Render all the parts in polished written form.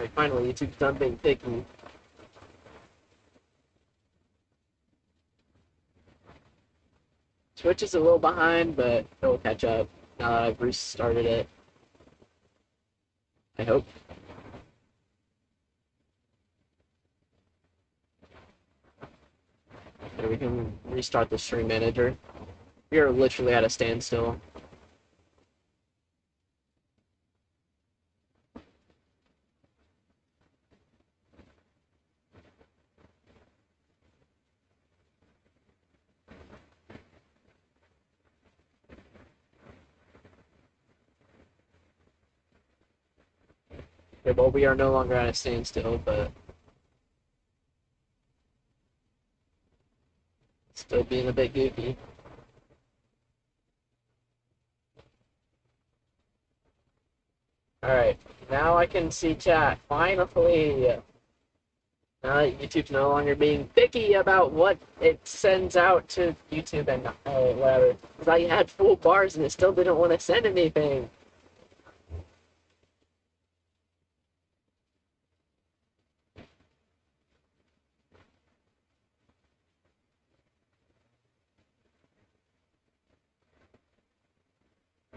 Alright, finally, YouTube's done being picky. Twitch is a little behind, but it'll catch up now that I've restarted it. I hope. And we can restart the stream manager. We are literally at a standstill. Okay, well, we are no longer at a standstill, but still being a bit goofy. Alright, now I can see chat. Finally! Now that YouTube's no longer being picky about what it sends out to YouTube and whatever. Because I had full bars and it still didn't want to send anything.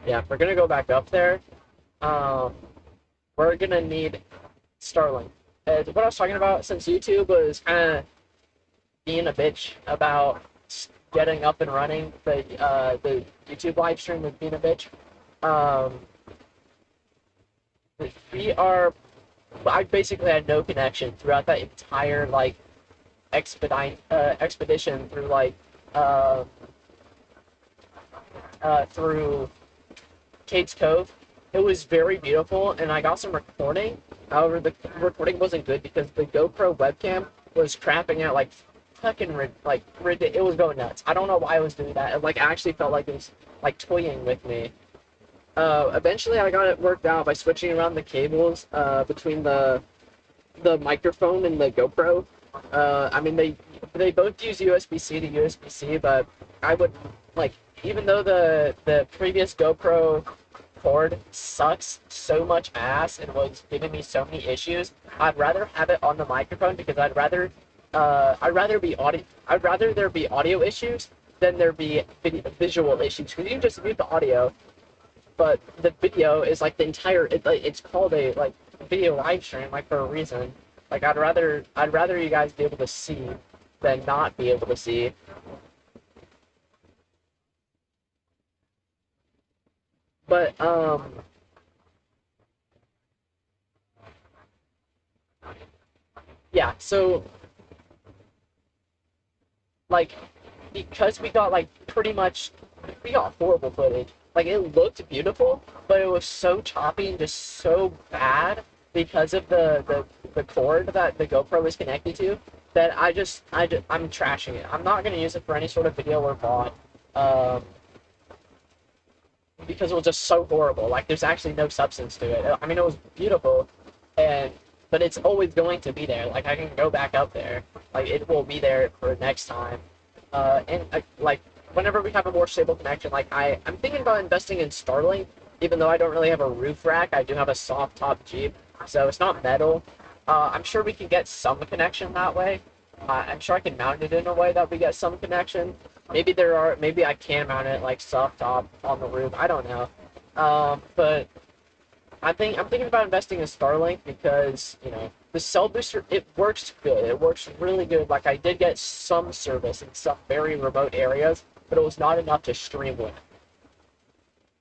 Yeah, if we're gonna go back up there, we're gonna need Starlink. What I was talking about, since YouTube was kind of being a bitch about getting up and running, the YouTube live stream was being a bitch. I basically had no connection throughout that entire like expedition through like through Kate's Cove. It was very beautiful, and I got some recording. However, the recording wasn't good because the GoPro webcam was crapping out like fucking it was going nuts. I don't know why it was doing that. It like actually felt like it was like toying with me. Eventually, I got it worked out by switching around the cables between the microphone and the GoPro. I mean, they both use USB-C to USB-C, but I would like, even though the previous GoPro cord sucks so much ass and was giving me so many issues, I'd rather have it on the microphone because I'd rather there be audio issues than there be visual issues. Because you can just mute the audio, but the video is like the entire. It's called a like video live stream, like for a reason. Like I'd rather you guys be able to see than not be able to see. But yeah. So like, because we got like we got horrible footage. Like it looked beautiful, but it was so choppy and just so bad because of the cord that the GoPro was connected to that I'm trashing it. I'm not gonna use it for any sort of video or VOD, because it was just so horrible. Like there's actually no substance to it. I mean, it was beautiful, but it's always going to be there. Like I can go back up there. Like it will be there for next time. Like whenever we have a more stable connection, like I'm thinking about investing in Starlink, even though I don't really have a roof rack. I do have a soft top Jeep, so it's not metal. I'm sure we can get some connection that way. I'm sure I can mount it in a way that we get some connection. Maybe I can mount it like soft top on the roof. I don't know. But I'm thinking about investing in Starlink because, the cell booster, it works good. It works really good. Like I did get some service in some very remote areas, but it was not enough to stream with.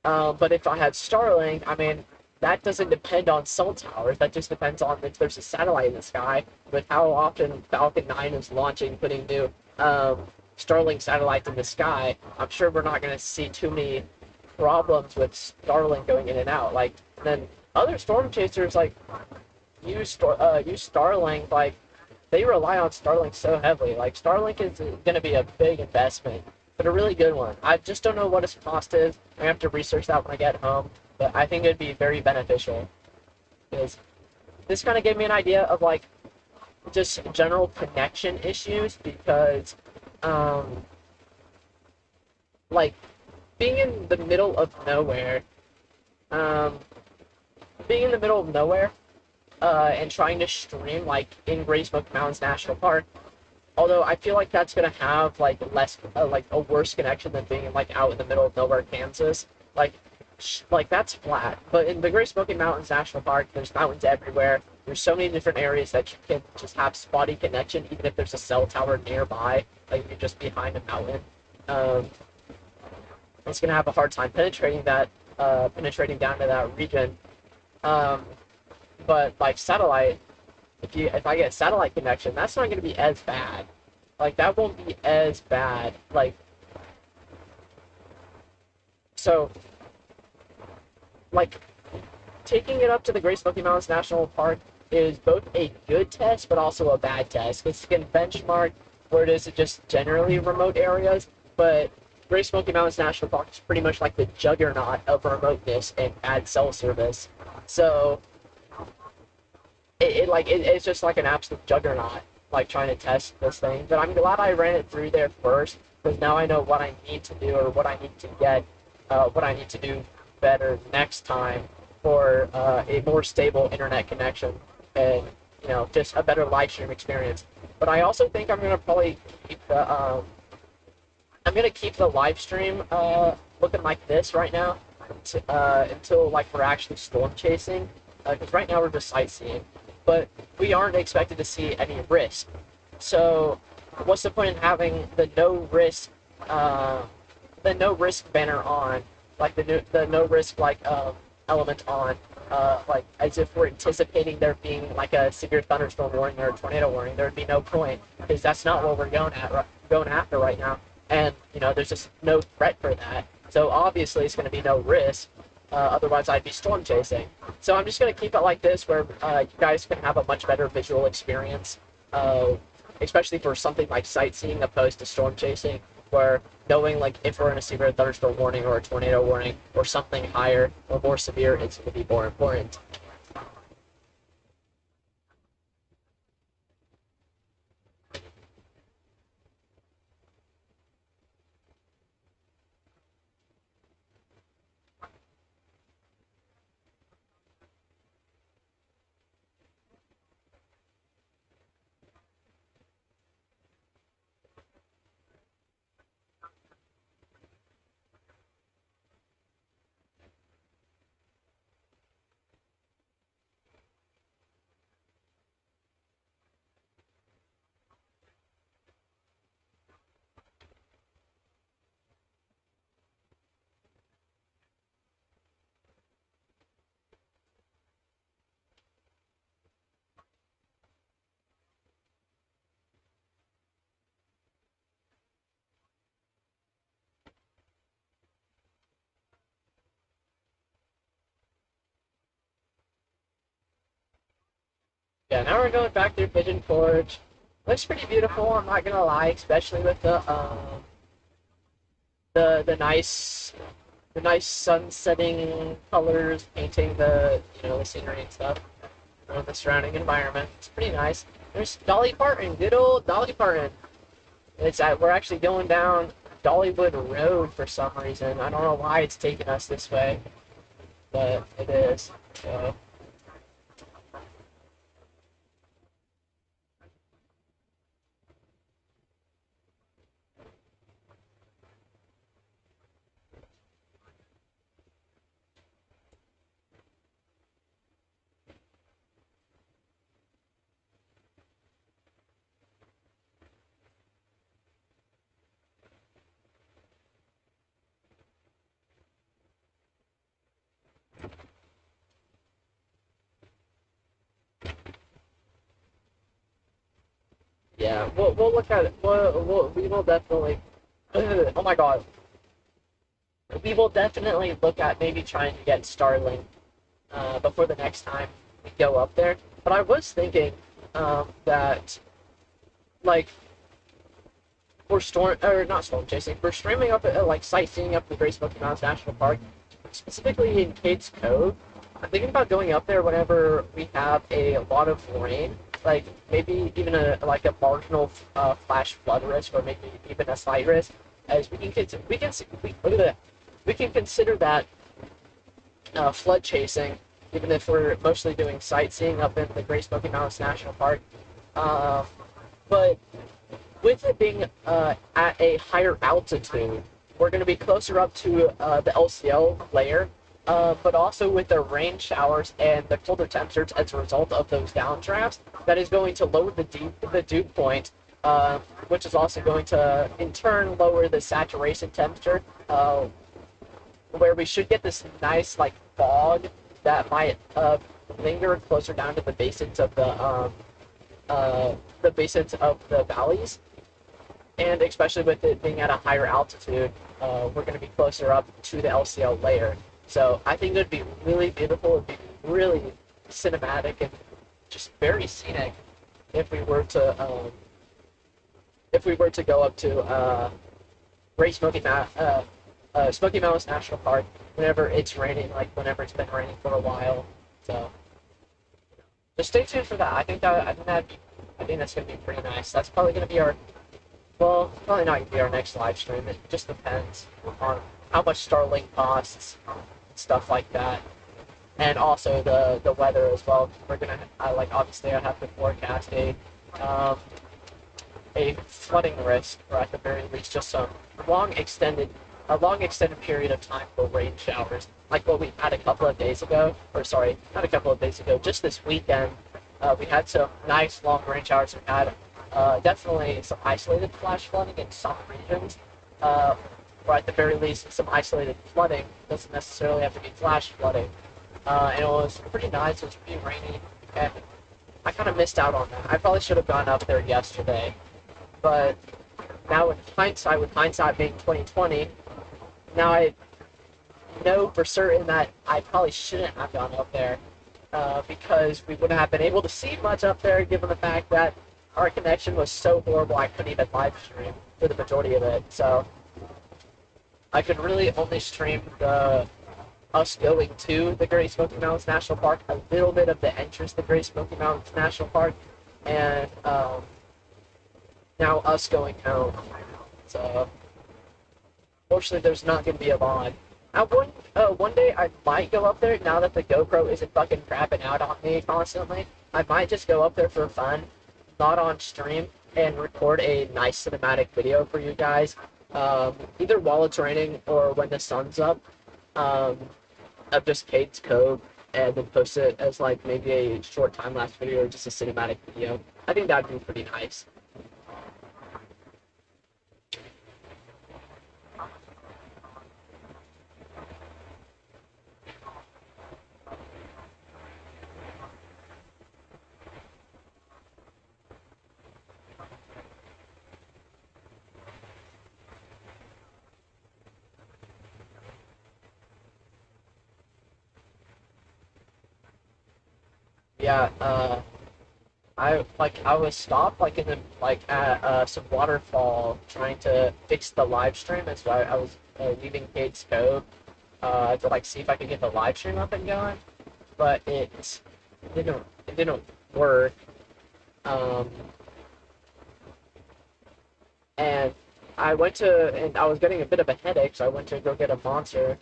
But if I had Starlink, I mean, that doesn't depend on cell towers. That just depends on if there's a satellite in the sky. With how often Falcon 9 is launching, putting new Starlink satellites in the sky, I'm sure we're not going to see too many problems with Starlink going in and out. Like, then other storm chasers like use Starlink. Like, they rely on Starlink so heavily. Like, Starlink is going to be a big investment, but a really good one. I just don't know what its cost is. I have to research that when I get home, but I think it'd be very beneficial. Because this kind of gave me an idea of like just general connection issues, because like being in the middle of nowhere, being in the middle of nowhere, and trying to stream like in Great Smoky Mountains National Park. Although I feel like that's gonna have like less, like a worse connection than being like out in the middle of nowhere, Kansas. Like, like that's flat. But in the Great Smoky Mountains National Park, there's mountains everywhere. There's so many different areas that you can just have spotty connection, even if there's a cell tower nearby. Like you're just behind a mountain. Um, it's gonna have a hard time penetrating that, penetrating down to that region. Um, but like satellite, if I get satellite connection, that's not gonna be as bad. Like that won't be as bad. Like so, like taking it up to the Great Smoky Mountains National Park is both a good test but also a bad test. Because you can benchmark where it is just generally remote areas, but Great Smoky Mountains National Park is pretty much like the juggernaut of remoteness and bad cell service. So it's just like an absolute juggernaut, like trying to test this thing. But I'm glad I ran it through there first, because now I know what I need to do or what I need to get, what I need to do better next time for a more stable internet connection and just a better live stream experience. But I also think I'm gonna probably keep the live stream looking like this right now until like we're actually storm chasing, because right now we're just sightseeing, but we aren't expected to see any risk. So what's the point in having the no risk banner on, like the no risk element on, like as if we're anticipating there being like a severe thunderstorm warning or a tornado warning? There would be no point, because that's not what we're going after right now. And there's just no threat for that. So obviously it's going to be no risk. Otherwise I'd be storm chasing. So I'm just going to keep it like this, where you guys can have a much better visual experience, especially for something like sightseeing opposed to storm chasing, where knowing like if we're in a severe thunderstorm warning or a tornado warning or something higher or more severe, it's going to be more important. Yeah, now we're going back through Pigeon Forge. Looks pretty beautiful, I'm not gonna lie, especially with the nice sun setting colors painting the scenery and stuff, the surrounding environment. It's pretty nice. There's Dolly Parton, good old Dolly Parton. We're actually going down Dollywood Road for some reason. I don't know why it's taking us this way, but it is. So. Yeah, we'll look at it. We will definitely. Oh my god. We will definitely look at maybe trying to get Starlink before the next time we go up there. But I was thinking that, like, not storm chasing, we're streaming up like sightseeing up the Great Smoky Mountains National Park, specifically in Kate's Cove. I'm thinking about going up there whenever we have a lot of rain, like maybe even a marginal flash flood risk, or maybe even a slight risk, as we can consider that flood chasing even if we're mostly doing sightseeing up in the Great Smoky Mountains National Park. But with it being at a higher altitude, we're going to be closer up to the LCL layer, but also with the rain showers and the colder temperatures as a result of those downdrafts, that is going to lower the dew point, which is also going to, in turn, lower the saturation temperature, where we should get this nice, like, fog that might linger closer down to the basins of the valleys. And especially with it being at a higher altitude, we're going to be closer up to the LCL layer. So I think it would be really beautiful. It would be really cinematic and just very scenic if we were to go up to Great Smoky Mountains National Park whenever it's raining, like whenever it's been raining for a while. So just stay tuned for that. I think that's going to be pretty nice. That's probably going to be our, well, probably not going to be our next live stream. It just depends on how much Starlink costs and stuff like that. And also the weather as well. We're going to, obviously I have to forecast a flooding risk, or at the very least just a long extended period of time for rain showers, like what we had a couple of days ago, or sorry, not a couple of days ago, just this weekend. We had some nice long rain showers. We had definitely some isolated flash flooding in some regions, or at the very least some isolated flooding. Doesn't necessarily have to be flash flooding. And it was pretty nice. It was pretty rainy, and I kind of missed out on that. I probably should have gone up there yesterday, but now with hindsight being 2020, now I know for certain that I probably shouldn't have gone up there, because we wouldn't have been able to see much up there, given the fact that our connection was so horrible I couldn't even live stream for the majority of it. So I could really only stream us going to the Great Smoky Mountains National Park, a little bit of the entrance to the Great Smoky Mountains National Park, and now us going home. So fortunately, there's not going to be a VOD. One day I might go up there, now that the GoPro isn't fucking crapping out on me constantly. I might just go up there for fun, not on stream, and record a nice cinematic video for you guys, either while it's raining or when the sun's up, of just Cade's Cove, and then post it as like maybe a short time-lapse video or just a cinematic video. I think that'd be pretty nice. Yeah, I was stopped at some waterfall trying to fix the live stream, and so I was leaving Cade's Cove to see if I could get the live stream up and going, but it didn't work. And I was getting a bit of a headache, so I went to go get a monster.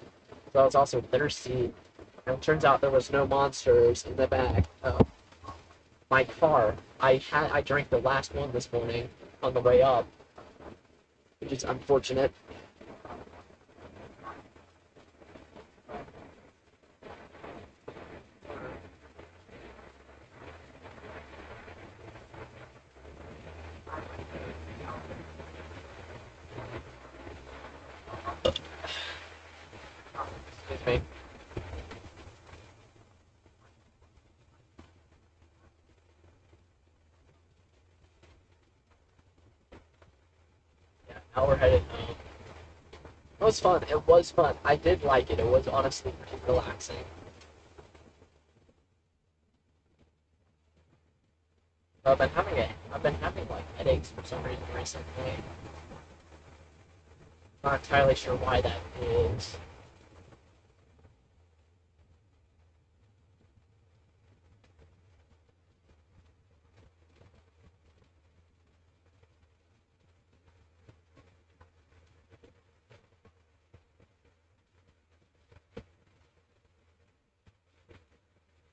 So I was also thirsty, and it turns out there was no monsters in the back of my car. I drank the last one this morning on the way up, which is unfortunate. Excuse me. Yeah, now we're headed home. It was fun. It was fun. I did like it. It was honestly pretty relaxing. I've been having like headaches for some reason recently. Not entirely sure why that is.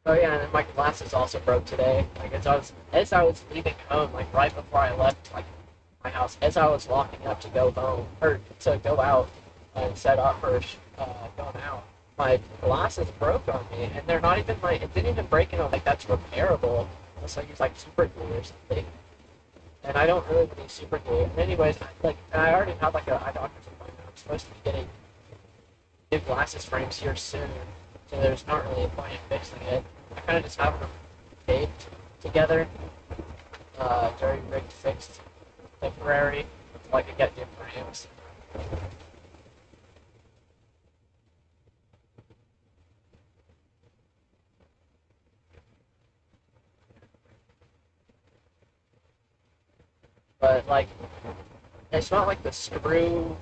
Oh yeah, and then my glasses also broke today. Like as I was leaving home, like right before I left like my house, as I was locking up to go home or to go out and set up for going out, my glasses broke on me, and they're not even like it didn't even break in a like that's repairable unless I use like super glue or something. And I don't really need super glue. And anyways, like I already have like a eye doctor's appointment. I'm supposed to be getting new glasses frames here soon, so there's not really a point in fixing it. I kind of just have them taped together, very rigged fixed, temporary, so I can get new frames. But like, it's not like the screw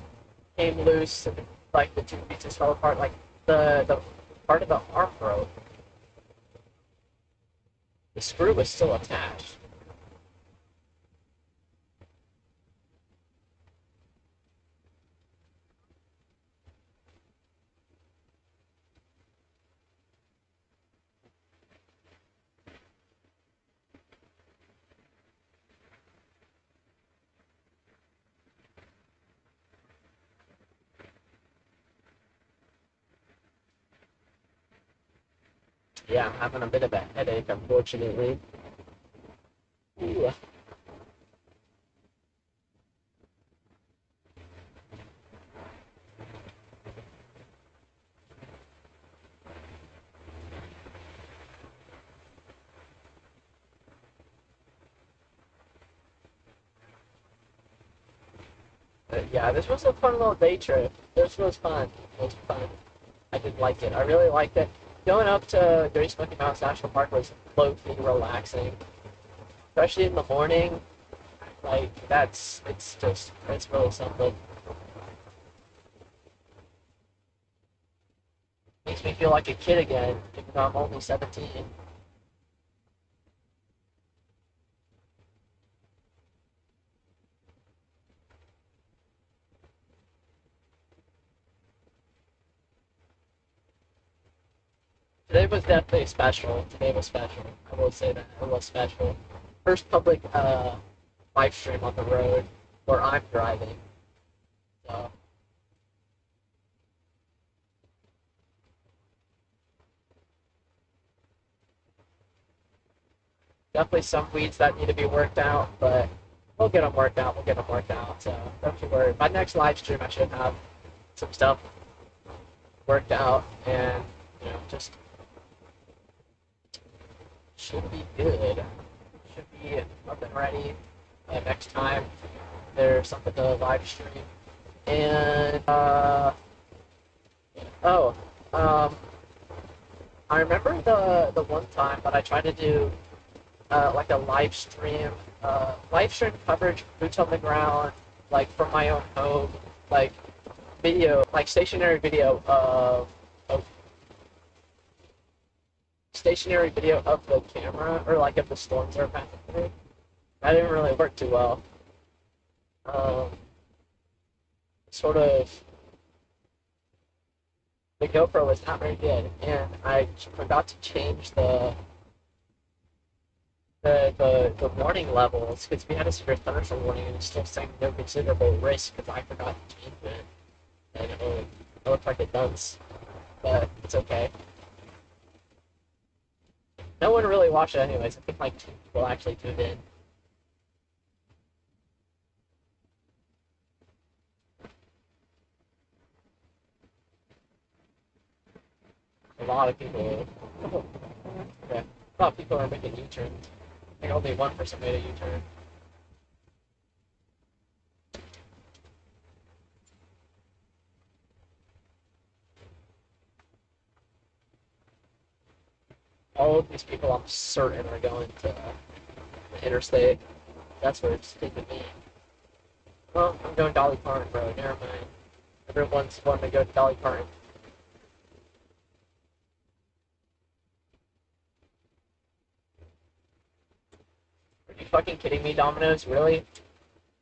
came loose and like the two pieces fell apart. Like the part of the arm broke. The screw was still attached. Yeah, I'm having a bit of a headache, unfortunately. Ooh. Yeah, this was a fun little day trip. This was fun. It was fun. I did like it. I really liked it. Going up to Great Smoky Mountains National Park was low-key relaxing, especially in the morning. Like it's really something. Makes me feel like a kid again, even though I'm only 17. Today was definitely special. Today was special. I will say that it was special. First public live stream on the road where I'm driving. So definitely some weeds that need to be worked out, but we'll get them worked out. We'll get them worked out. So don't you worry. My next live stream, I should have some stuff worked out, and just should be good. Should be up and ready next time there's something to live stream. And oh, um, I remember the one time that I tried to do like a live stream coverage, boots on the ground, like from my own home, like video, like stationary video of the camera or like of the storms that are passing through. That didn't really work too well. Um, sort of the GoPro was not very good, and I forgot to change the warning levels because we had a severe thunderstorm warning and it's still saying no considerable risk because I forgot to change it, and it looked like a dunce, but it's okay. No one really watched it anyways. I think like 2 people actually tuned in. A lot of people. Okay. A lot of people are making U-turns. I think only one person made a U-turn. All of these people, I'm certain, are going to the interstate. That's where it's taking me. Well, I'm going Dolly Parton Road. Never mind. Everyone's wanting to go to Dolly Parton. Are you fucking kidding me, Domino's? Really?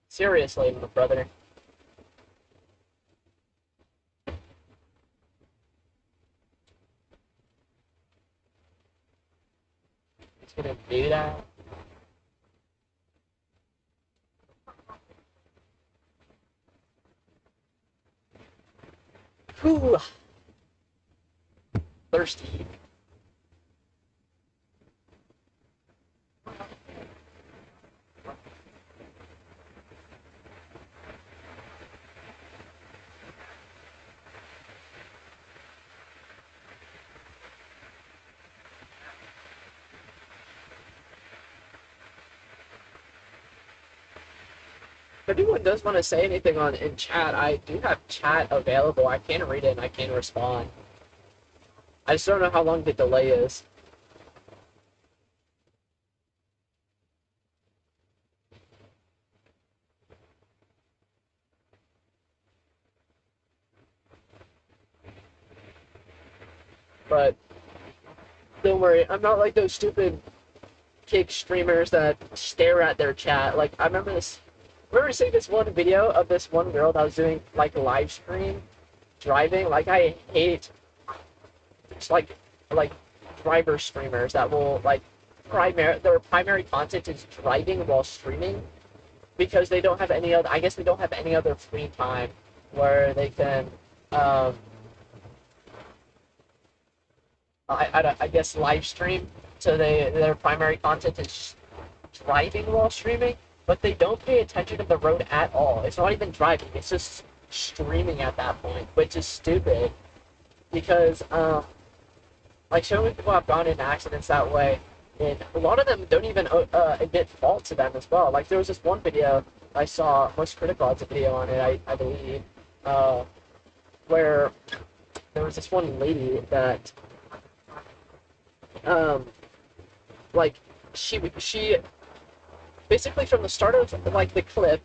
Seriously, my brother. It's gonna do that. Whew. Thirsty. If anyone does want to say anything on in chat, I do have chat available. I can read it and I can respond. I just don't know how long the delay is. But don't worry, I'm not like those stupid kick streamers that stare at their chat. Like I remember seeing this one video of this one girl that was doing like live stream driving. Like I hate it's like driver streamers that will like their primary content is driving while streaming because they don't have any other. I guess they don't have any other free time where they can. I guess live stream. So their primary content is driving while streaming, but they don't pay attention to the road at all. It's not even driving; it's just streaming at that point, which is stupid. Because like so many people have gone into accidents that way, and a lot of them don't even admit fault to them as well. Like there was this one video I saw, Most Critical has a video on it, I believe, where there was this one lady that like she basically from the start of like the clip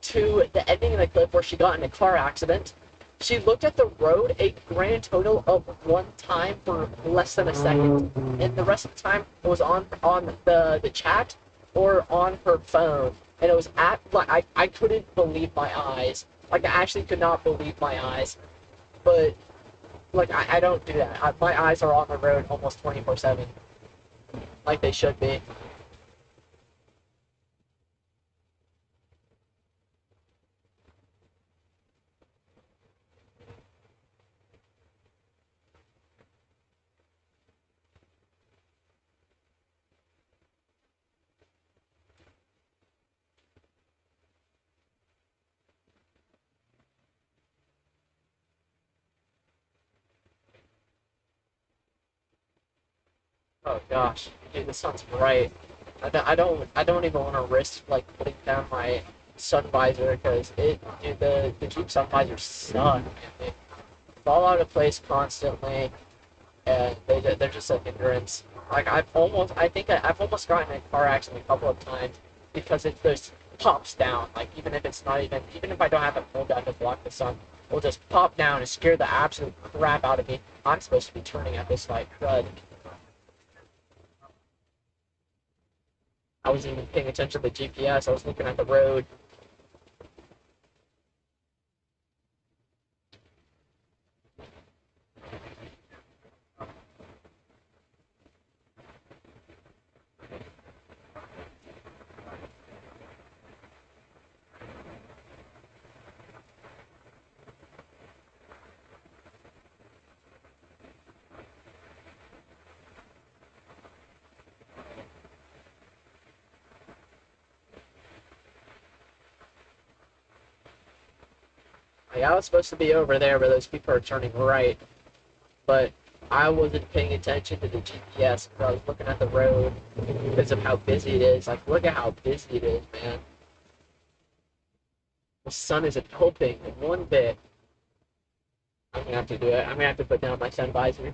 to the ending of the clip where she got in a car accident, she looked at the road a grand total of one time for less than a second, and the rest of the time it was on the chat or on her phone, and it was at like I couldn't believe my eyes. Like I actually could not believe my eyes, but like I don't do that. My eyes are on the road almost 24/7, like they should be. Oh gosh, dude, this sun's bright. I don't even want to risk like putting down my sun visor because dude, the Jeep sun visors suck. They fall out of place constantly, and they're just a hindrance. Like I think I've almost gotten in a car accident a couple of times because it just pops down. Like even if it's not even if I don't have it pulled down to block the sun, it'll just pop down and scare the absolute crap out of me. I'm supposed to be turning at this like crud. I wasn't even paying attention to the GPS. I was looking at the road. Like, I was supposed to be over there where those people are turning right, but I wasn't paying attention to the GPS because I was looking at the road because of how busy it is. Like, look at how busy it is, man. The sun isn't helping one bit. I'm gonna have to do it. I'm gonna have to put down my sun visor.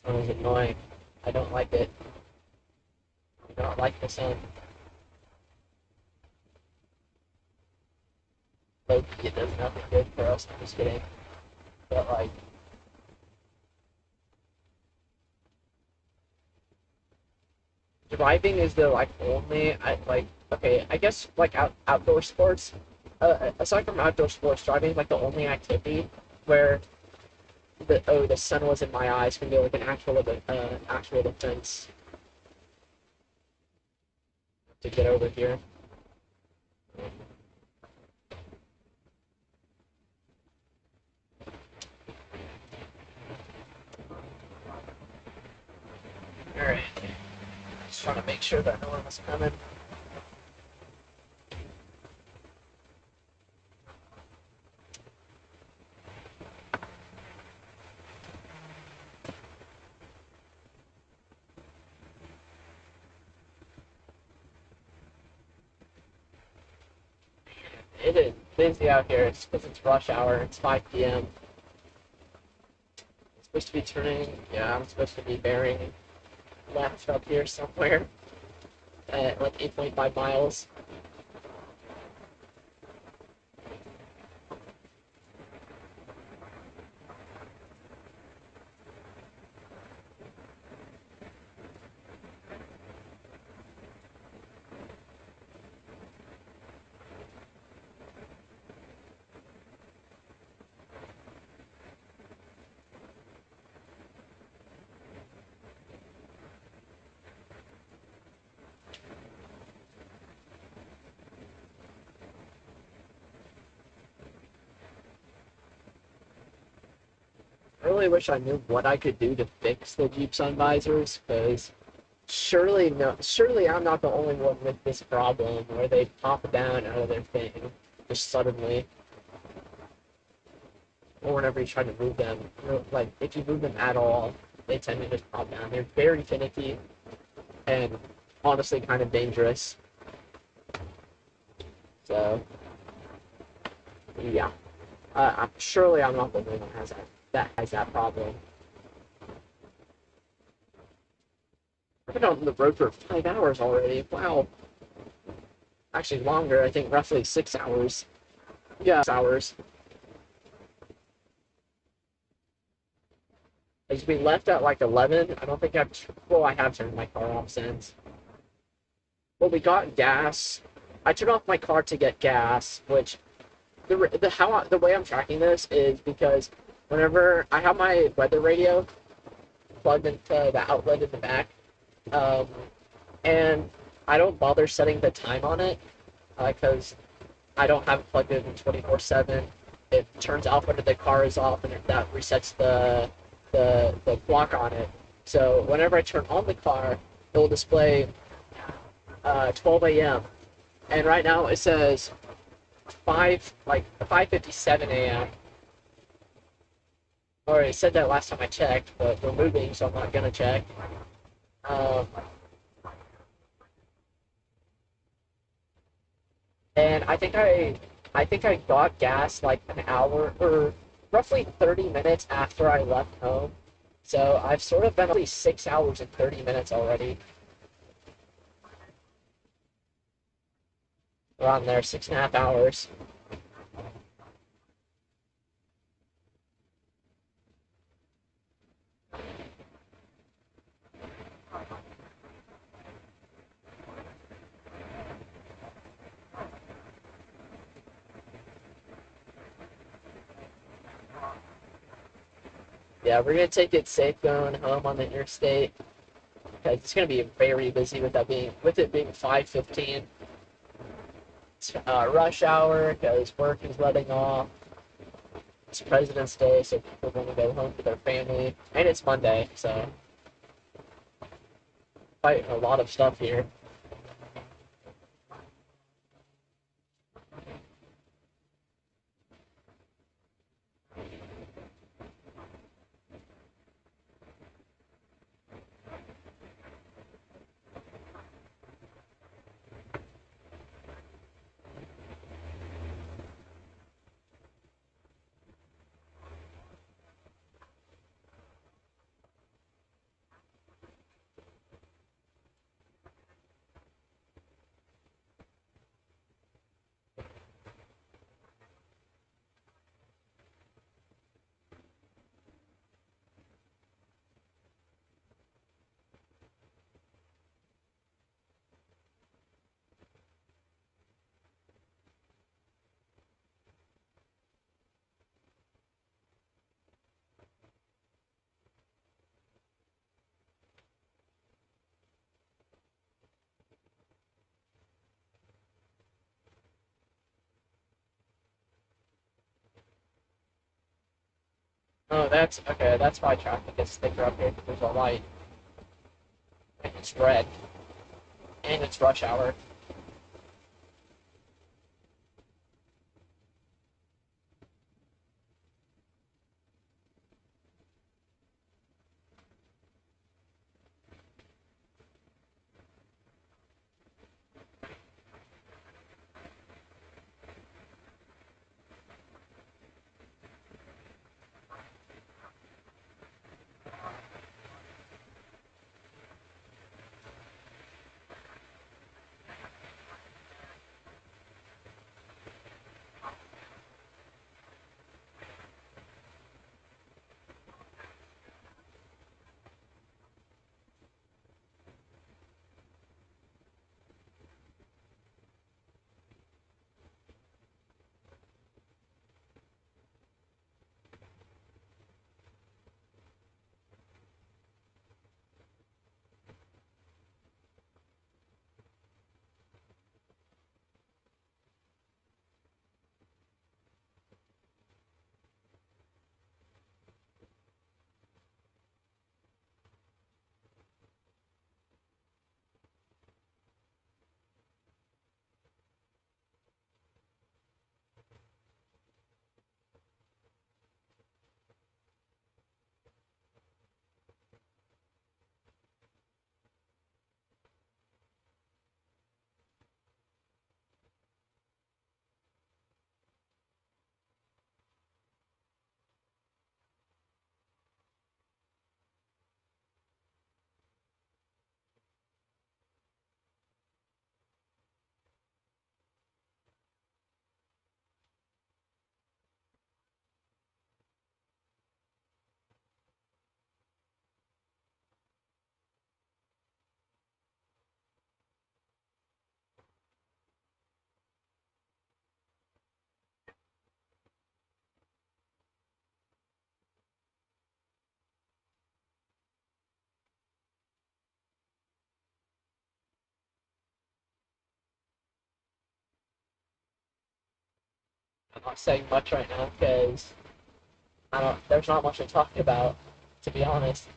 Sun is annoying. I don't like it. I do not like the sun. Like, it does nothing good for us. I'm just kidding. But, like, driving is the, like, only, okay, I guess, like, outdoor sports, aside from outdoor sports, driving is, like, the only activity where the sun was in my eyes can be, like, an actual defense to get over here. Alright. Just trying to make sure that no one was coming. It is busy out here. It's because it's rush hour. It's 5 p.m. I'm supposed to be turning. Yeah, I'm supposed to be bearing left up here somewhere at like 8.5 miles. I really wish I knew what I could do to fix the Jeep sun visors, because surely I'm not the only one with this problem where they pop down out of their thing just suddenly, or whenever you try to move them. Like if you move them at all, they tend to just pop down. They're very finicky and honestly kind of dangerous. So yeah, surely I'm not the only one that has that problem. I've been on the road for 5 hours already. Wow. Actually longer, I think roughly 6 hours. Yeah, 6 hours. As we left at like 11, I don't think well, I have turned my car off since. Well, we got gas. I turned off my car to get gas, which the way I'm tracking this is because whenever I have my weather radio plugged into the outlet in the back, um, and I don't bother setting the time on it because I don't have it plugged in 24/7. It turns off when the car is off, and that resets the clock on it. So whenever I turn on the car, it will display 12 a.m. And right now it says 5:57 a.m. Or it said that last time I checked, but we're moving, so I'm not gonna check. Um, and I think I got gas like an hour or roughly 30 minutes after I left home. So I've sort of been at least 6 hours and 30 minutes already. Around there, 6.5 hours. Yeah, we're gonna take it safe going home on the interstate because it's gonna be very busy with it being 5:15. It's rush hour because work is letting off. It's President's Day, so people want to go home to their family, and it's Monday, so quite a lot of stuff here. Oh, that's okay. That's why traffic gets thicker up here because there's a light and it's red and it's rush hour. I'm not saying much right now because I don't. There's not much to talk about, to be honest.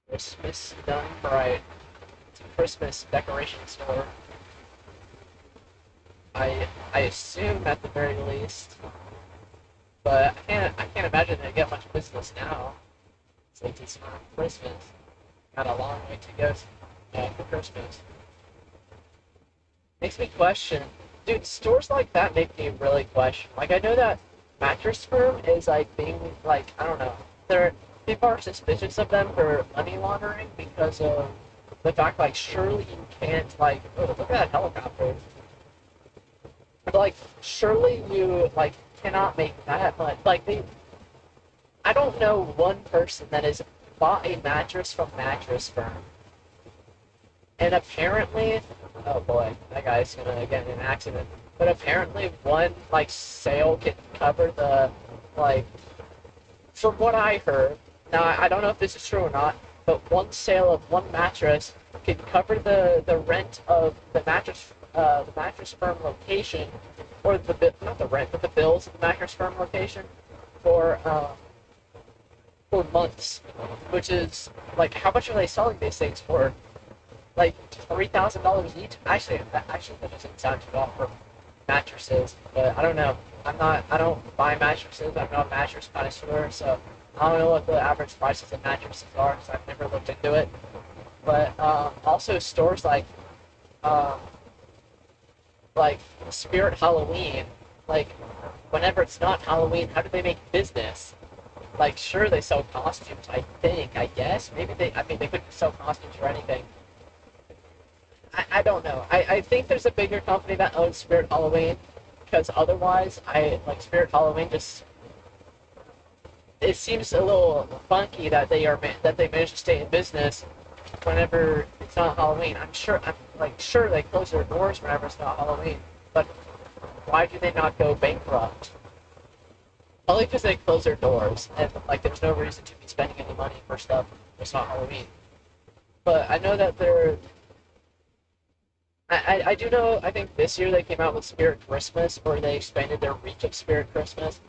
Christmas done right. It's a Christmas decoration store. I assume at the very least, but I can't imagine they get much business now. Since it's not Christmas. Got a long way to go for Christmas. Makes me question, dude. Stores like that make me really question. Like I know that Mattress Firm is like being like I don't know. They're people are suspicious of them for money laundering because of the fact like surely you can't like oh look at that helicopter. But, like surely you like cannot make that much. Like they I don't know one person that has bought a mattress from Mattress Firm. And apparently, oh boy, that guy's gonna get in an accident. But apparently, one like sale can cover the like. From what I heard, now I don't know if this is true or not, but one sale of one mattress can cover the rent of the mattress firm location, or the not the rent but the bills of the mattress firm location for months, which is like how much are they selling these things for? Like $3,000 each. Actually, that doesn't sound too bad for mattresses, but I don't know. I don't buy mattresses. I'm not a mattress connoisseur, so I don't know what the average prices of mattresses are because I've never looked into it. But also stores um, like Spirit Halloween, like whenever it's not Halloween, how do they make business? Like, sure, they sell costumes. I guess, maybe they. I mean, they couldn't sell costumes for anything. I don't know. I think there's a bigger company that owns Spirit Halloween because otherwise, I like Spirit Halloween. Just it seems a little funky that they managed to stay in business whenever it's not Halloween. I'm sure they close their doors whenever it's not Halloween, but why do they not go bankrupt? Only because they close their doors and like there's no reason to be spending any money for stuff that's not Halloween. But I know that they're I do know, I think this year they came out with Spirit Christmas, or they expanded their reach of Spirit Christmas,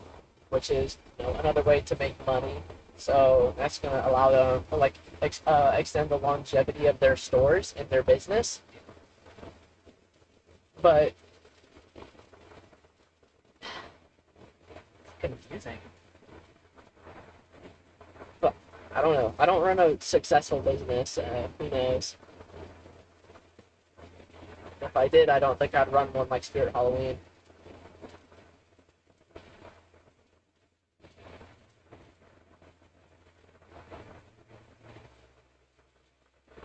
which is another way to make money. So that's going to allow them to extend the longevity of their stores and their business. But confusing. But I don't know. I don't run a successful business. Who knows? If I did, I don't think I'd run one like Spirit Halloween.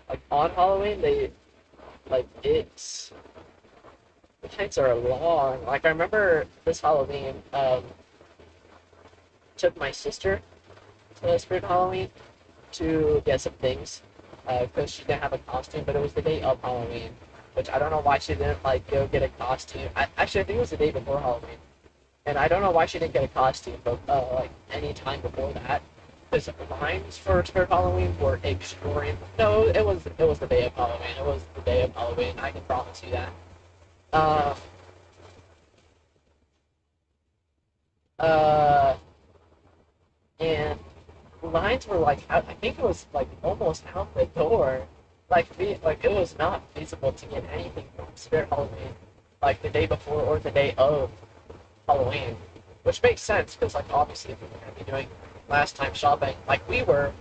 Like on Halloween, it's the nights are long. Like I remember this Halloween, took my sister to Spirit Halloween to get some things because she didn't have a costume, but it was the day of Halloween, which I don't know why she didn't like go get a costume. Actually, I think it was the day before Halloween, and I don't know why she didn't get a costume, but like any time before that, because lines for Spirit Halloween were extreme. No, it was the day of Halloween. It was the day of Halloween. I can promise you that. Uh, uh, and lines were like I think it was like almost out the door. Like it was not feasible to get anything from Spirit Halloween like the day before or the day of Halloween, which makes sense because like obviously we were going to be doing last time shopping like we were,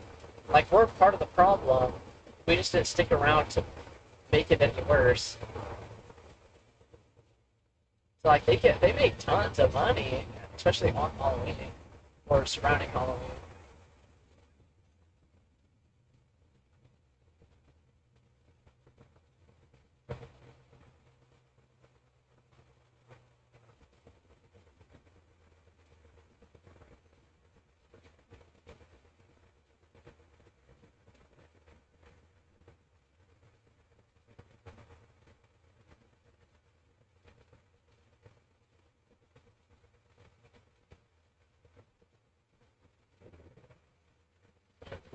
like we're part of the problem. We just didn't stick around to make it any worse. So like they make tons of money, especially on Halloween or surrounding Halloween.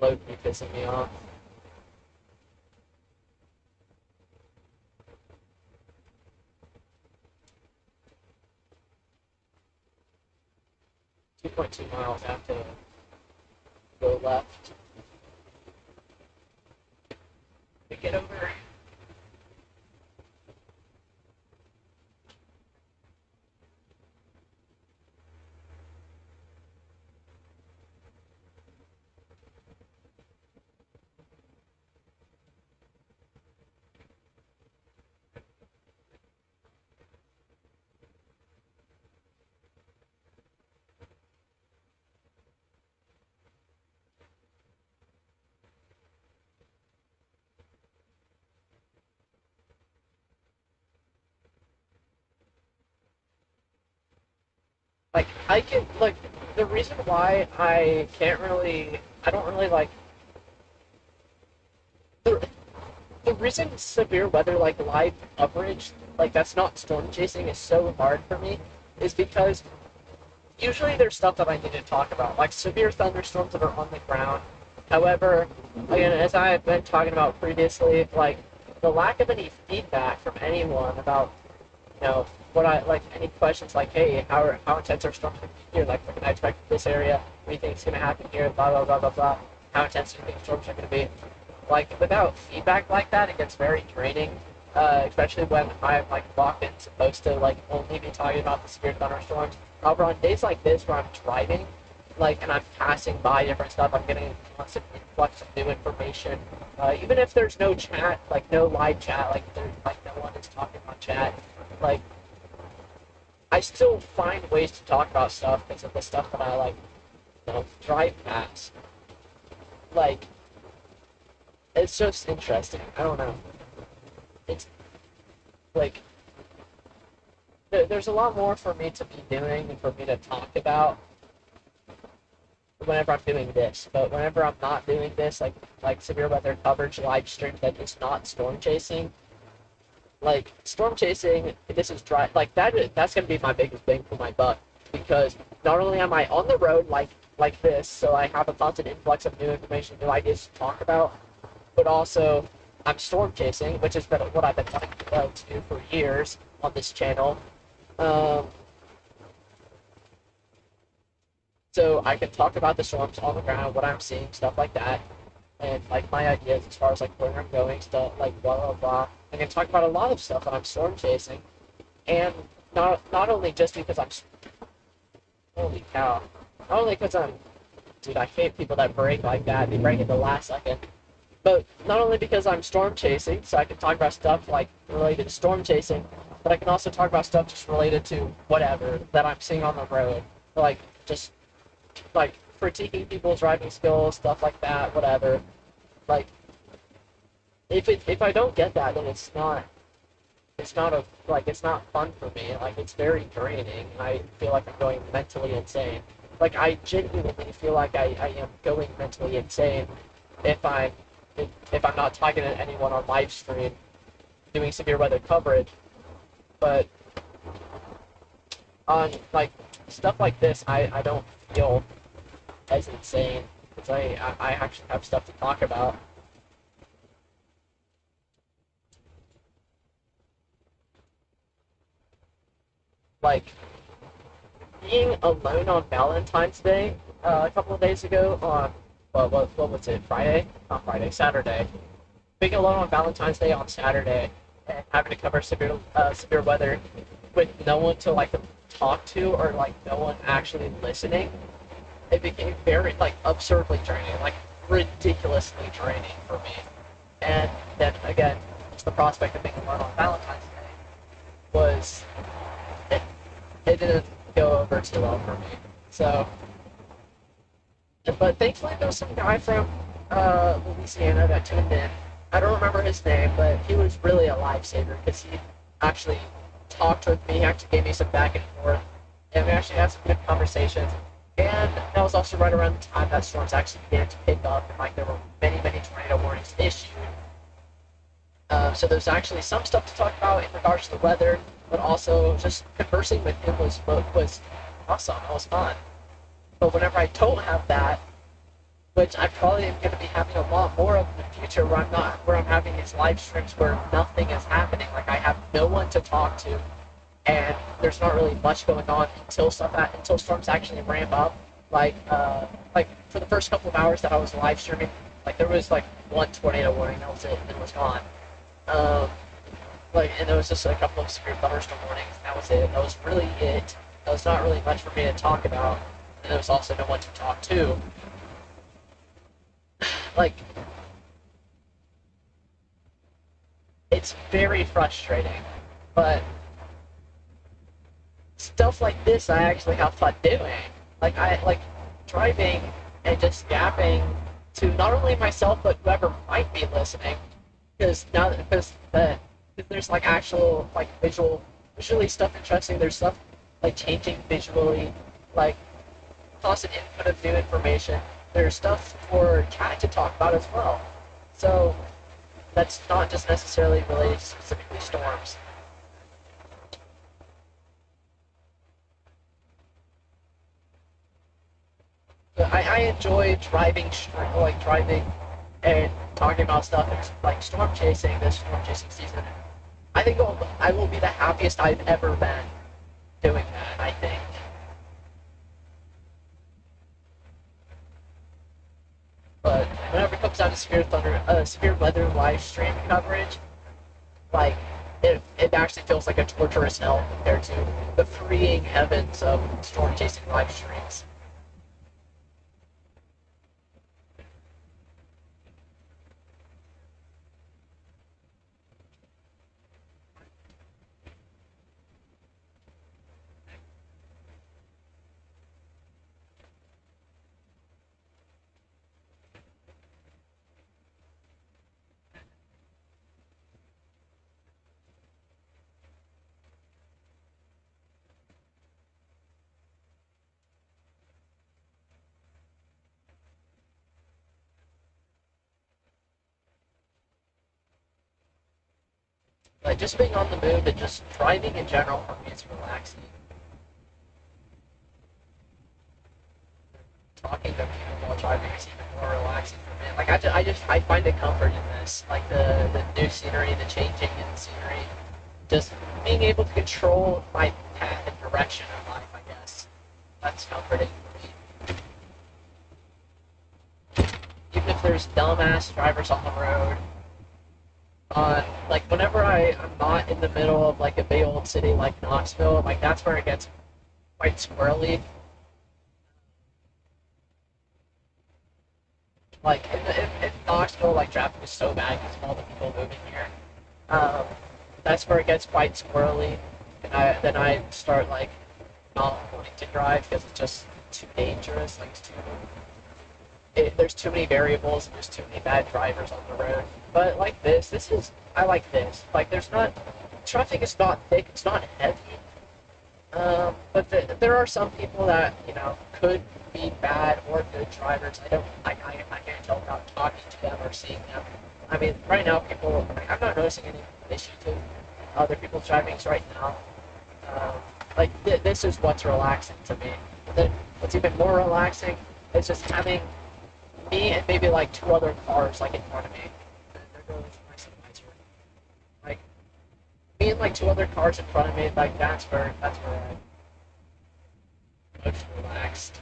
Load be pissing me off. 2.2 miles. I have to go left to get over. Like I can look. the reason why I don't really like the the reason severe weather like live coverage like that's not storm chasing is so hard for me is because usually there's stuff that I need to talk about, like severe thunderstorms that are on the ground. However, again, as I've been talking about previously, like the lack of any feedback from anyone about, what I like any questions like, hey, how intense are storms going to be here? Like, what can I expect from this area? What do you think is going to happen here? Blah blah blah blah blah. How intense do you think storms are going to be? Like without feedback like that, it gets very draining. Especially when I'm like locked in supposed to like only be talking about the severe thunderstorms. However, on days like this where I'm driving, like and I'm passing by different stuff, I'm getting a constant influx of new information. Even if there's no chat, like no live chat, like there's like no one is talking on chat, like I still find ways to talk about stuff because of the stuff that I like, drive past. Like it's just interesting. I don't know. It's like there's a lot more for me to be doing and for me to talk about whenever I'm doing this. But whenever I'm not doing this, like severe weather coverage, live stream that is not storm chasing, like storm chasing, this is dry. Like that's gonna be my biggest bang for my buck because not only am I on the road like this, so I have a constant influx of new information, new ideas to talk about, but also I'm storm chasing, which has been what I've been wanting to do for years on this channel. So I can talk about the storms on the ground, what I'm seeing, stuff like that, and like my ideas as far as like where I'm going, stuff like blah blah blah. I can talk about a lot of stuff that I'm storm chasing, and not only just because I'm holy cow, not only because I'm dude, I hate people that break like that. They break at the last second. But not only because I'm storm chasing, so I can talk about stuff like related to storm chasing, but I can also talk about stuff just related to whatever that I'm seeing on the road, like just like critiquing people's driving skills, stuff like that, whatever. Like if I don't get that, then it's not fun for me. Like it's very draining. I feel like I'm going mentally insane. Like I genuinely feel like I am going mentally insane if I'm if I'm not talking to anyone on live stream doing severe weather coverage. But on like stuff like this, I don't feel as insane because I actually have stuff to talk about. Like being alone on Valentine's Day a couple of days ago on what was it, Friday? Not Friday, Saturday. Being alone on Valentine's Day on Saturday and having to cover severe weather with no one to like talk to or like no one actually listening, it became very like absurdly draining, like ridiculously draining for me. And then again, just the prospect of being alone on Valentine's Day was it, it didn't go over too well for me. So, but thankfully there was some guy from Louisiana that tuned in. I don't remember his name, but he was really a lifesaver because he actually talked with me. He actually gave me some back and forth, and we actually had some good conversations. And that was also right around the time that storms actually began to pick up, and like there were many tornado warnings issued. So there's actually some stuff to talk about in regards to the weather, but also just conversing with him was awesome. It was fun. But whenever I don't have that, which I probably am going to be having a lot more of in the future, where I'm having these live streams where nothing is happening, like I have no one to talk to, and there's not really much going on until storms actually ramp up. Like for the first couple of hours that I was live streaming, like there was like one tornado warning, that was it, and it was gone. And there was just a couple of severe thunderstorm warnings, and that was it. That was really it. There was not really much for me to talk about, and there was also no one to talk to. Like, it's very frustrating, but stuff like this I actually have fun doing. Like, I like driving and just yapping to not only myself, but whoever might be listening. Because there's like actual, like visually stuff interesting, there's stuff like changing visually, like constant input of new information. There's stuff for chat to talk about as well. So that's not just necessarily related to specifically storms. But I enjoy driving and talking about stuff like storm chasing this storm chasing season. I think I will be the happiest I've ever been doing that, I think. But whenever it comes down to severe weather live stream coverage, like it actually feels like a torturous hell compared to the freeing heavens of storm chasing live streams. Like just being on the move and just driving in general for me is relaxing. Talking to people while driving is even more relaxing for me. Like I find a comfort in this. Like the new scenery, the changing in the scenery, just being able to control my path and direction in life. I guess that's comforting for me. Even if there's dumbass drivers on the road. Like whenever I'm not in the middle of like a big old city like Knoxville, like that's where it gets quite squirrely. Like in Knoxville, like traffic is so bad because of all the people moving here. Um, that's where it gets quite squirrely, and then I start like not wanting to drive because it's just too dangerous. Like there's too many variables and there's too many bad drivers on the road. But like this is I like this. Like there's not traffic is not thick, it's not heavy. But there are some people that could be bad or good drivers. I can't tell without talking to them or seeing them. I mean, right now I'm not noticing any issues with other people's drivings right now. This is what's relaxing to me. And then what's even more relaxing is just having me and maybe like two other cars like in front of me. There goes my sunlights here. Like me and like two other cars in front of me, like that's where I'm most relaxed.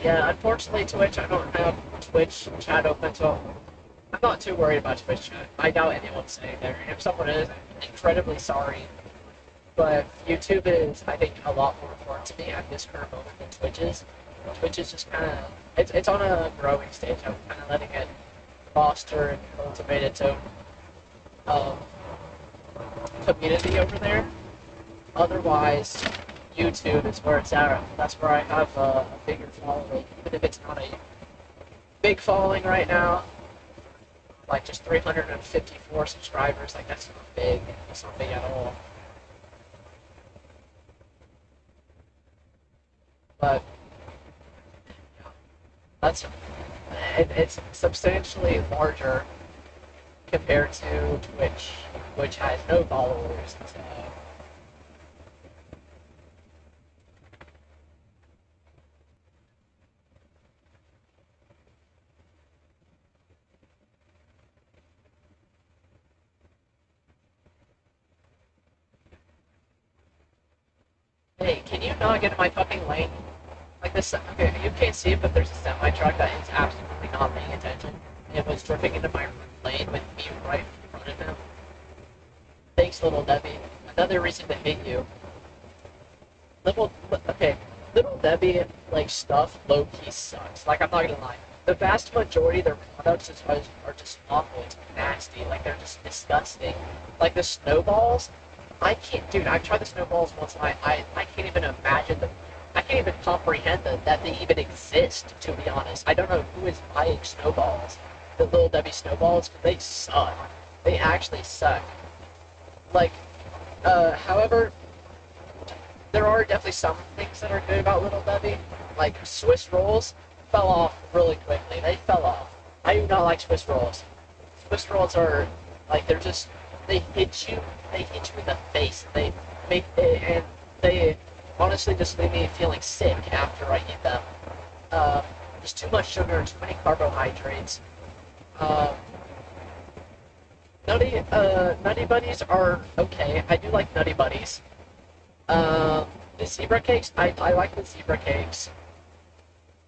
Yeah, unfortunately, Twitch, I don't have Twitch chat open, so I'm not too worried about Twitch chat. I doubt anyone's saying there. If someone is, I'm incredibly sorry. But YouTube is, I think, a lot more important to me at this current moment than Twitch is. Twitch is just kind of, it's on a growing stage. I'm kind of letting it foster and cultivate its own um, community over there. Otherwise, YouTube is where it's at. That's where I have a bigger following, even if it's not a big following right now. Like just 354 subscribers, like that's not big. That's not big at all. But that's it's substantially larger compared to Twitch, which has no followers and stuff. Hey, can you not get in my fucking lane? Like this, okay, you can't see it, but there's a semi-truck that is absolutely not paying attention. It was drifting into my lane with me right in front of him. Thanks, little Debbie. Another reason to hate you. Okay, Little Debbie like stuff low key sucks. Like I'm not gonna lie, the vast majority of their products are just awful. It's nasty. Like they're just disgusting. Like the snowballs, I can't, dude. I've tried the snowballs once, and I can't even imagine them. I can't even comprehend that they even exist. To be honest, I don't know who is buying snowballs. The Little Debbie snowballs, they suck. They actually suck. Like, however, there are definitely some things that are good about Little Debbie. Like Swiss rolls fell off really quickly. They fell off. I do not like Swiss rolls. Swiss rolls are like they hit you. They hit you in the face. They make it, and they honestly just leave me feeling sick after I eat them. There's too much sugar, too many carbohydrates. Um, Nutty Buddies are okay. I do like Nutty Buddies. The zebra cakes, I like the zebra cakes.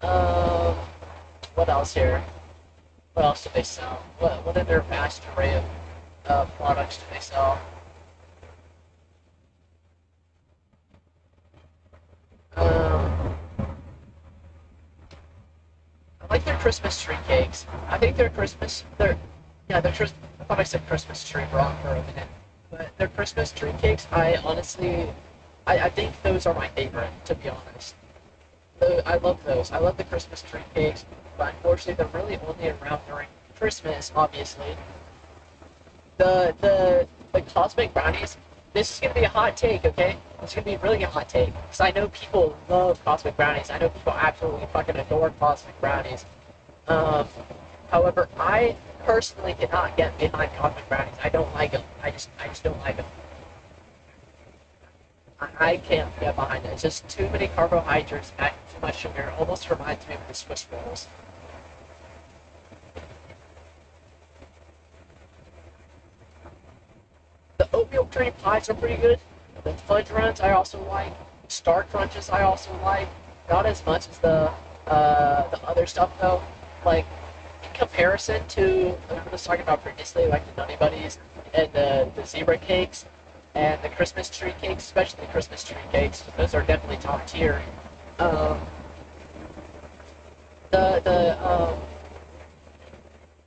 What else here? What else do they sell? What are their vast array of products do they sell? Um, I like their Christmas tree cakes. I think yeah, I thought I said Christmas tree wrong for a minute. But their Christmas tree cakes, I think those are my favorite, to be honest. I love those. I love the Christmas tree cakes, but unfortunately they're really only around during Christmas, obviously. The cosmic brownies, this is gonna be a hot take, okay? This is gonna be really a hot take. Because I know people love cosmic brownies. I know people absolutely fucking adore cosmic brownies. However, I personally cannot get behind cosmic brownies. I don't like them. I just don't like them. I can't get behind it. It's just too many carbohydrates, too much sugar. Almost reminds me of the Swiss rolls. The oatmeal cream pies are pretty good. The fudge runs I also like. Star crunches I also like. Not as much as the other stuff though. Like in comparison to I was talking about previously, like the Nutty Buddies and the zebra cakes and the Christmas tree cakes, especially the Christmas tree cakes. Those are definitely top tier. Um, the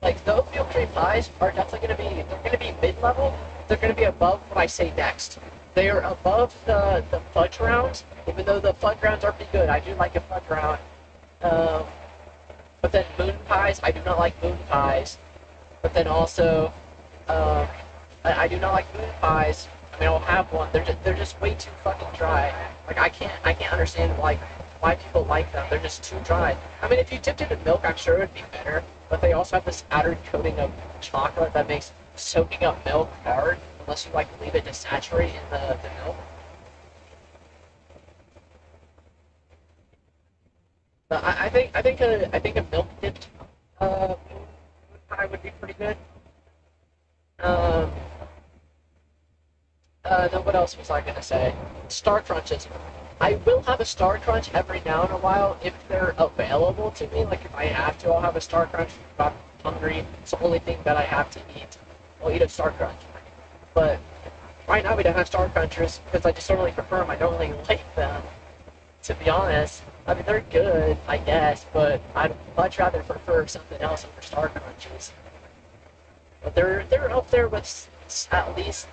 like the oatmeal cream pies are definitely gonna be mid level. They're gonna be above what I say next. They are above the fudge rounds, even though the fudge rounds are pretty good. I do like a fudge round. Um, but then moon pies, I do not like moon pies. But then also, um, I do not like moon pies. I mean, I'll have one. They're just way too fucking dry. Like I can't understand like why people like them. They're just too dry. I mean, if you dipped it in milk, I'm sure it would be better. But they also have this outer coating of chocolate that makes soaking up milk hard unless you like leave it to saturate in the milk. But I think a milk dipped pie would be pretty good. Um, then what else was I gonna say? Star Crunches. I will have a Star Crunch every now and a while if they're available to me. Like if I have to, I'll have a Star Crunch. If I'm hungry, it's the only thing that I have to eat. I'll eat a Star Crunch. But right now we don't have Star Crunchers because I just don't really prefer them. I don't really like them, to be honest. I mean, they're good, I guess, but I'd much rather prefer something else over Star Crunches. But they're up there with at least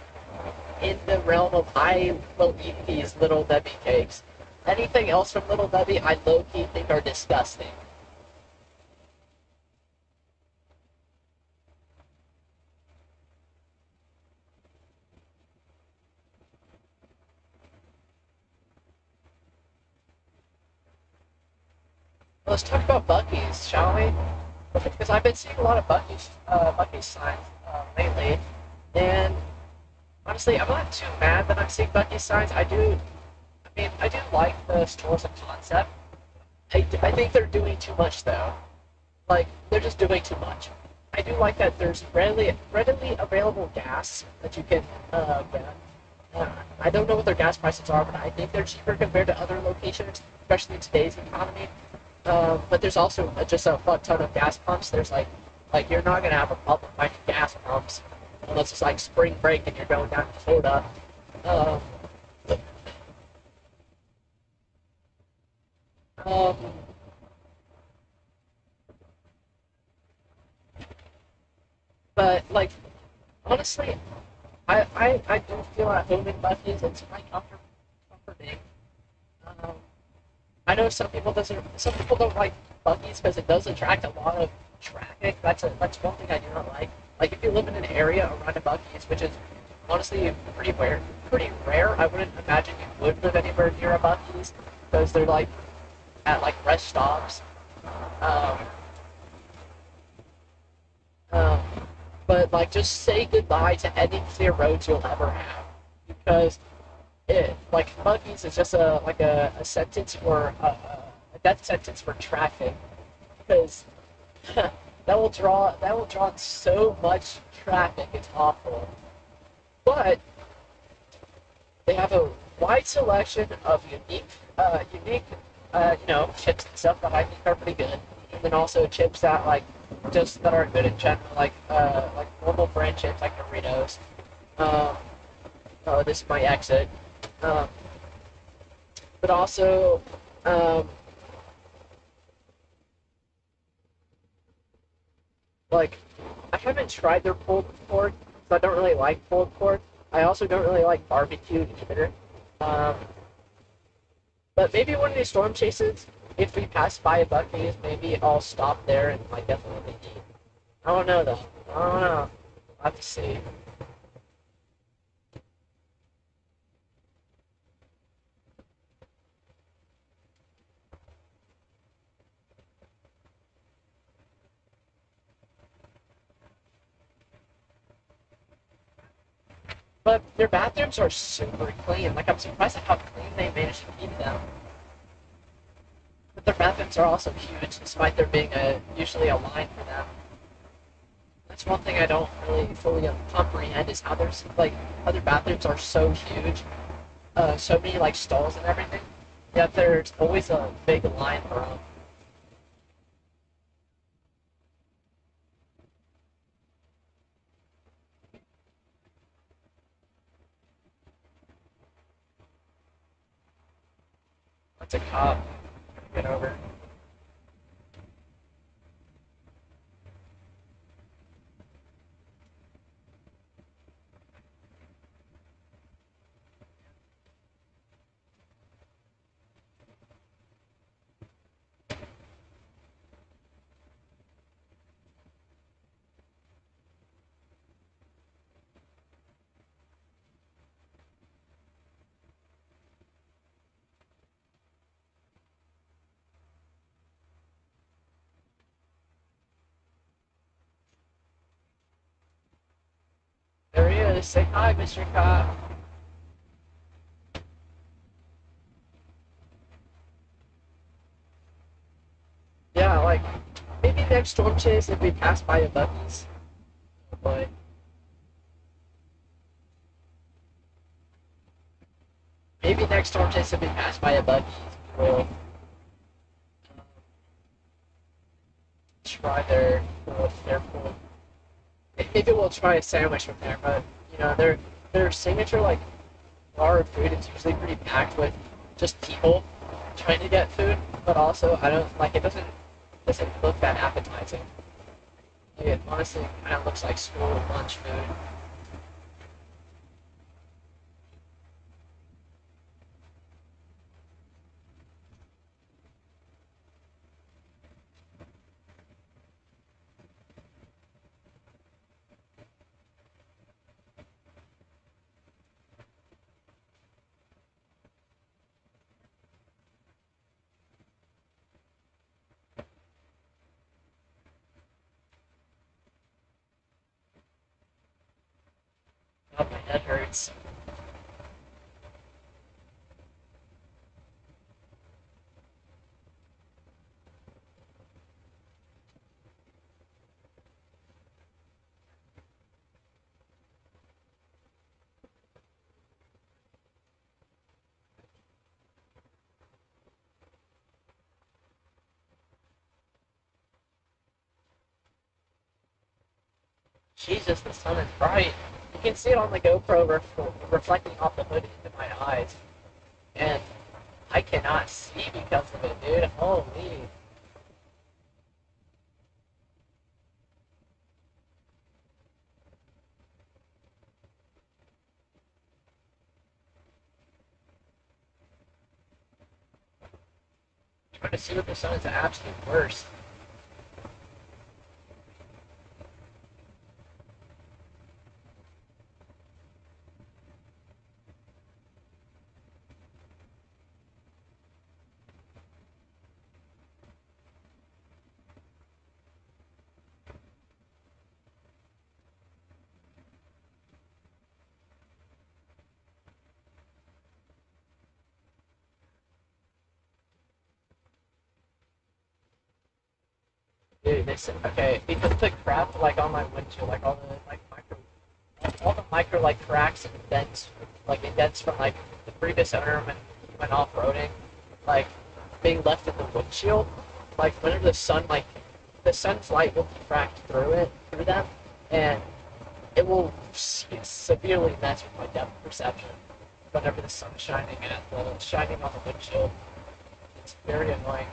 in the realm of I will eat these Little Debbie cakes. Anything else from Little Debbie, I low-key think are disgusting. Let's talk about Buc-ee's, shall we? Because I've been seeing a lot of Buc-ee's signs lately, and honestly, I'm not too mad that I'm seeing Buc-ee's signs. I do like the store as a concept. I think they're doing too much though. Like they're just doing too much. I do like that there's readily available gas that you can get. I don't know what their gas prices are, but I think they're cheaper compared to other locations, especially in today's economy. But there's also just a fuck ton of gas pumps. Like you're not gonna have a problem finding gas pumps unless it's like spring break and you're going down to Florida. Um, um, but like honestly, I do feel at home in Bucky's. It's quite comforting. Um, I know some people don't like Bucky's because it does attract a lot of traffic. That's one thing I do not like. Like if you live in an area around a Bucky's, which is honestly pretty rare. I wouldn't imagine you would live anywhere near a Bucky's because they're like at like rest stops. Um, um, but like just say goodbye to any clear roads you'll ever have because it like Bucky's is just a sentence for a death sentence for traffic because that will draw so much traffic. It's awful. But they have a wide selection of unique, chips and stuff that I think are pretty good. And then also chips that just that are good in general, like normal brand chips like Doritos. Um, oh, this is my exit. Um, but also, um, like I haven't tried their pulled pork, so I don't really like pulled pork. I also don't really like barbecue either. Um, but maybe one of these storm chases, if we pass by a Bucky's, maybe I'll stop there and like definitely eat. I don't know though. I don't know. I'll have to see. But their bathrooms are super clean. Like I'm surprised at how clean they managed to keep them. But their bathrooms are also huge, despite there being usually a line for them. That's one thing I don't really fully comprehend is how there's like other bathrooms are so huge, so many like stalls and everything. Yet there's always a big line for them. That's a cop. Get over. There he is. Say hi, Mr. Cop. Yeah, like maybe next storm chase if we pass by a Bucky's. Oh boy. Maybe next storm chase if we pass by a Bucky's, we'll try their food. Maybe we'll try a sandwich from there, but their signature like bar of food is usually pretty packed with just people trying to get food, but also I don't like it doesn't look that appetizing. It honestly kind of looks like school lunch food. Oh, my head hurts. Jesus, the sun is bright. can see it on the GoPro reflecting off the hood into my eyes, and I cannot see because of it, dude. Holy. Trying to see what the sun is the absolute worst. Dude, this okay because the crap like on my windshield, like all the micro like cracks and dents, like indents from like the previous owner when he went off roading, like being left in the windshield. Like whenever the sun's light will diffract through them, and it will severely mess with my depth perception. Whenever the sun's shining on the windshield, it's very annoying.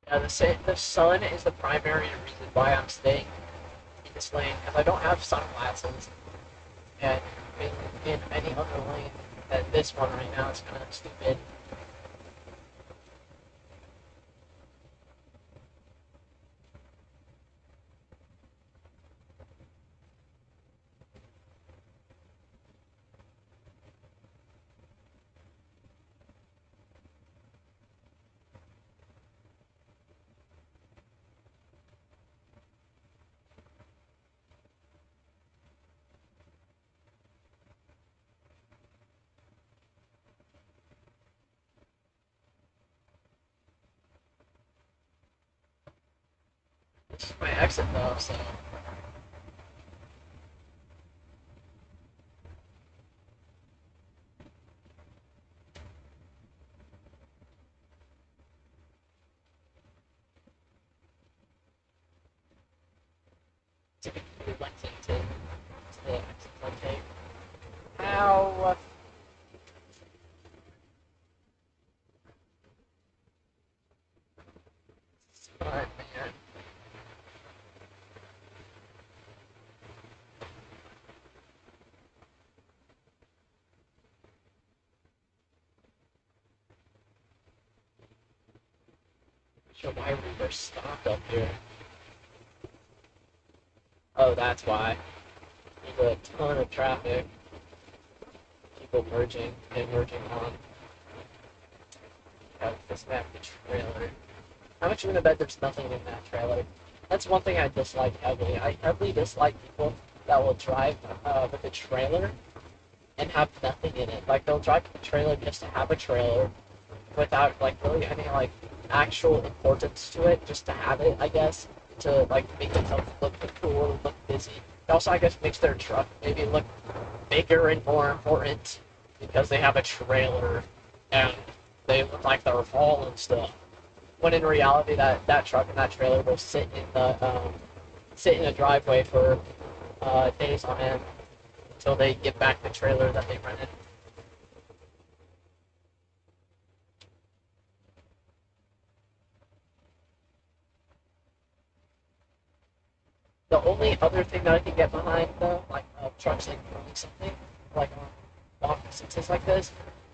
Yeah, the sun is the primary reason why I'm staying in this lane because I don't have sunglasses, and in any other lane than this one right now, it's kind of stupid. This is my exit though, so typically Lexington to the exit I take. Ow! Smart man. Sure, why we were stopped up here. Oh, that's why. There's a ton of traffic. People merging and merging on. Have this map, the trailer. How much you gonna bet there's nothing in that trailer? That's one thing I dislike heavily. I heavily dislike people that will drive with a trailer and have nothing in it. Like they'll drive the trailer just to have a trailer without like really any like actual importance to it, just to have it, I guess, to like make themselves look cool, look busy. It also, I guess, makes their truck maybe look bigger and more important because they have a trailer and they look like they're full and stuff. When in reality, that truck and that trailer will sit in the driveway for days on end until they get back the trailer that they rented. The only other thing that I can get behind, though, like trucks like doing something, like on long distances like this,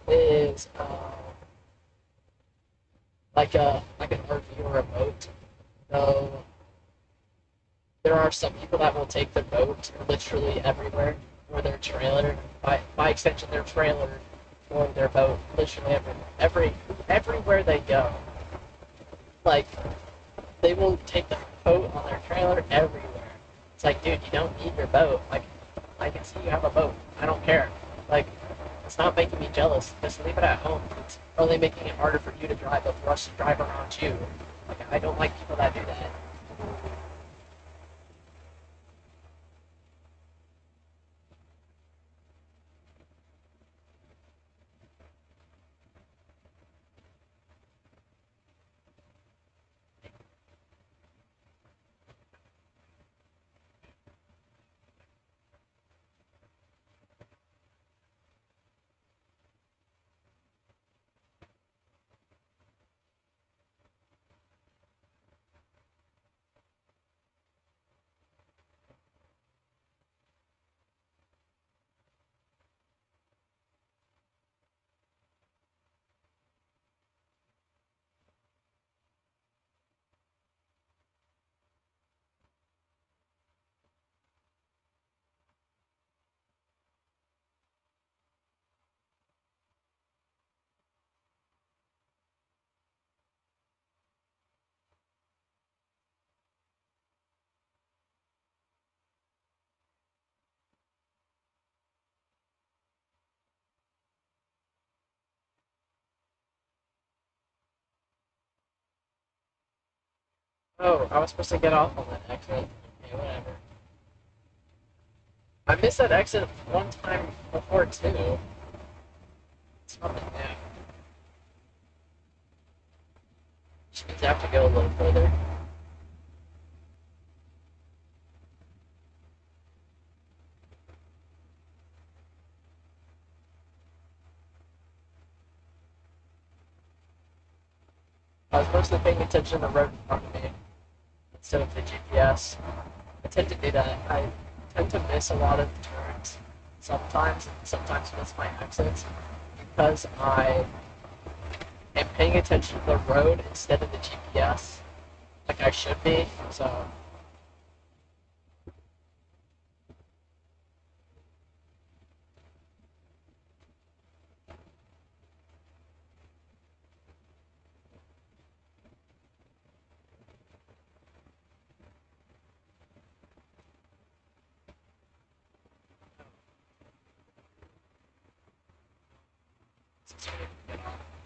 is like an RV or a boat. So there are some people that will take their boat literally everywhere, or their trailer, by extension their trailer, or their boat, literally everywhere they go. Like they will take the boat on their trailer everywhere. It's like, dude, you don't need your boat. Like, I can see you have a boat. I don't care. Like, it's not making me jealous. Just leave it at home. It's only making it harder for you to drive a rush drive around you. Like, I don't like people that do that. Oh, I was supposed to get off on that exit. Okay, whatever. I missed that exit one time before too. It's nothing new. Which means I have to go a little further. I was mostly paying attention to the road in front of me instead of the GPS. I tend to do that. I tend to miss a lot of turns sometimes, and sometimes miss my exits because I am paying attention to the road instead of the GPS, like I should be. So,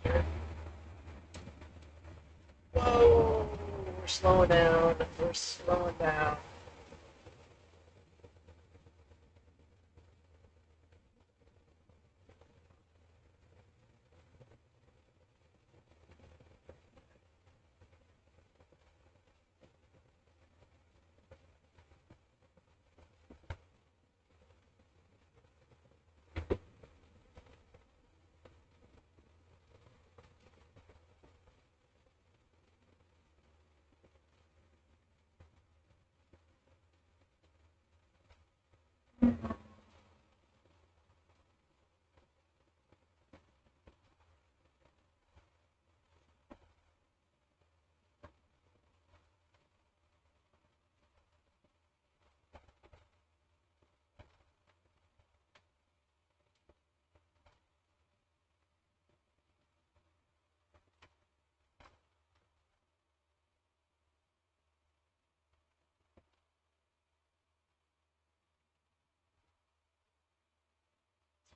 here. Whoa, we're slowing down. We're slowing down.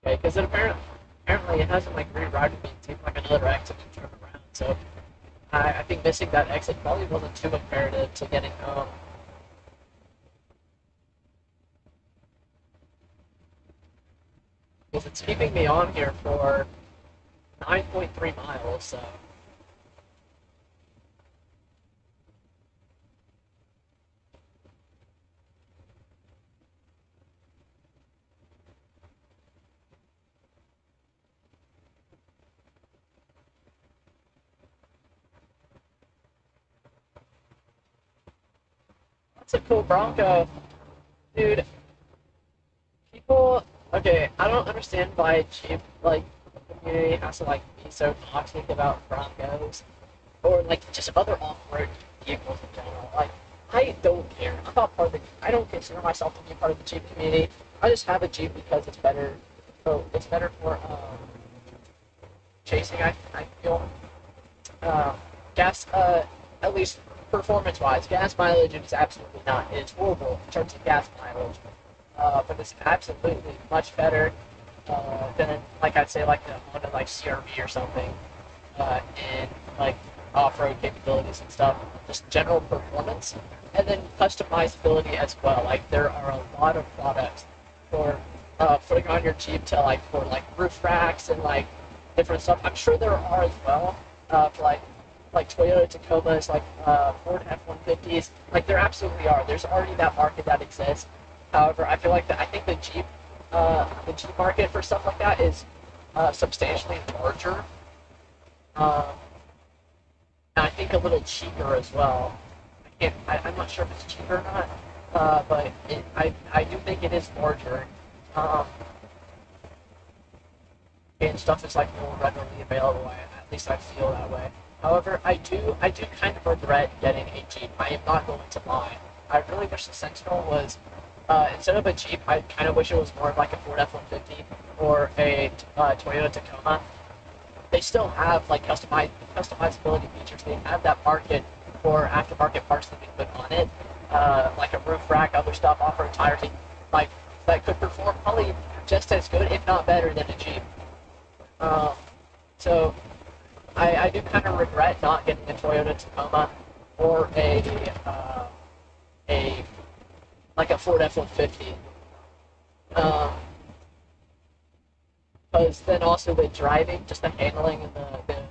Okay, because apparently it hasn't like rerouted me to like another exit and turn around. So I think missing that exit probably wasn't too imperative to getting home. Because it's keeping me on here for 9.3 miles, so that's a cool Bronco. Dude, people, okay, I don't understand why Jeep, like, the community has to, like, be so toxic about Broncos, or like just other off-road vehicles in general. Like I don't care. I'm not part of the. I don't consider myself to be part of the Jeep community. I just have a Jeep because it's better. So it's better for chasing. I feel gas. At least performance-wise, gas mileage is absolutely not. It's horrible in terms of gas mileage. But it's absolutely much better than, like I'd say, like the Honda like CRV or something, in like off-road capabilities and stuff. Just general performance, and then customizability as well. Like there are a lot of products for putting on your Jeep to like for like roof racks and like different stuff. I'm sure there are as well for like Toyota Tacomas, like Ford F-150s. Like there absolutely are. There's already that market that exists. However, I feel like I think the Jeep market for stuff like that is substantially larger. Um, and I think a little cheaper as well. I'm not sure if it's cheaper or not, but I do think it is larger. Um, and stuff is like more readily available. At least I feel that way. However, I do kind of regret getting a Jeep. I am not going to lie. I really wish the Sentinel was instead of a Jeep. I kind of wish it was more like a Ford F-150 or a Toyota Tacoma. They still have like customizability features. They have that market for aftermarket parts that they put on it, like a roof rack, other stuff, off-road tires, like that could perform probably just as good, if not better, than a Jeep. Um, so I do kind of regret not getting a Toyota Tacoma or a like a Ford F-150. Because then also the driving, just the handling and the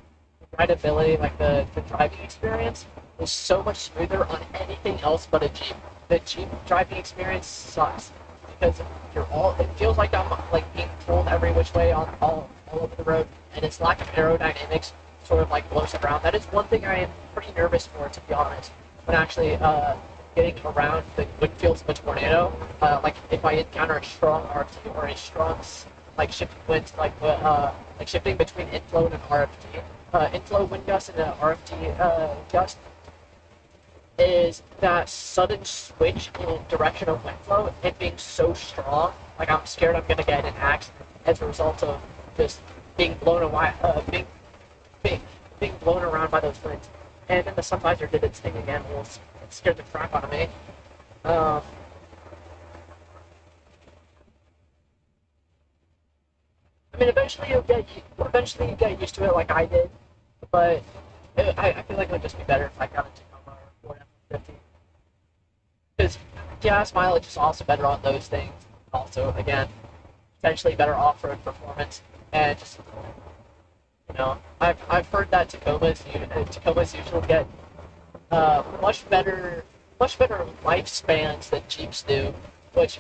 rideability, like the driving experience is so much smoother on anything else but a Jeep. The Jeep driving experience sucks because it feels like I'm like being pulled every which way on all over the road, and its lack of aerodynamics sort of like blows around. That is one thing I am pretty nervous for, to be honest, when actually getting around the wind fields of a tornado. Like if I encounter a strong RFT or a strong like shifting wind, like shifting between inflow and an RFT. Inflow wind gust and an RFT gust is that sudden switch in direction of wind flow and being so strong. Like I'm scared I'm gonna get in an accident as a result of just being blown away, being blown around by those winds. And then the sun visor did its thing again. It scared the crap out of me. Um, I mean, eventually you get used to it, like I did. But I feel like it would just be better if I got a Tacoma or Ford F-150. Because gas mileage is also better on those things. Also, again, potentially better off-road performance, and just I've heard that Tacomas usually get much better lifespans than Jeeps do, which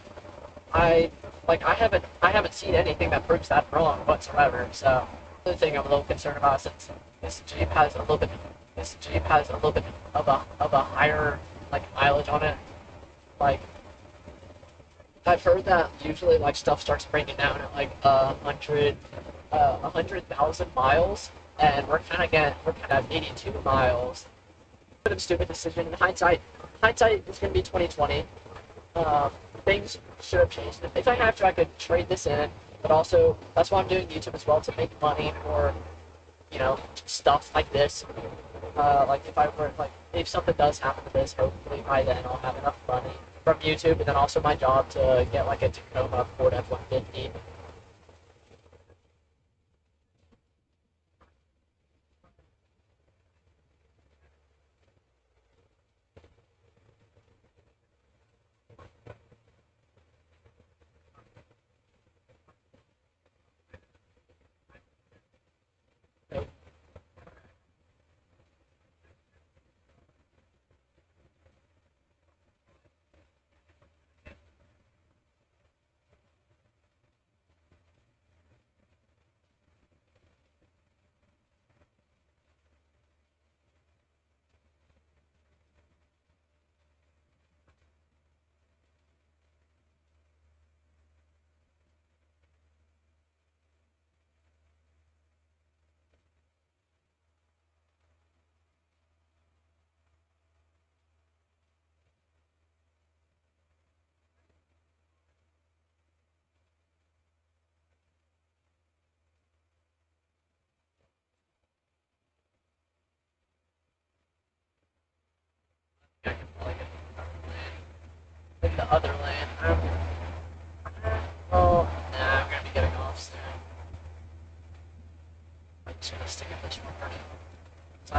I haven't seen anything that proves that wrong whatsoever. So the thing I'm a little concerned about, since this Jeep has a little bit of a higher like mileage on it. Like I've heard that usually like stuff starts breaking down at like 100,000 miles, and we're kind of at 82 miles. Bit of a stupid decision. In hindsight is going to be 2020. Things should have changed. If I have to, I could trade this in, but also that's why I'm doing YouTube as well, to make money for stuff like this. Like if something does happen to this, hopefully by then I'll have enough money from YouTube, and then also my job to get like a Tacoma Ford F-150.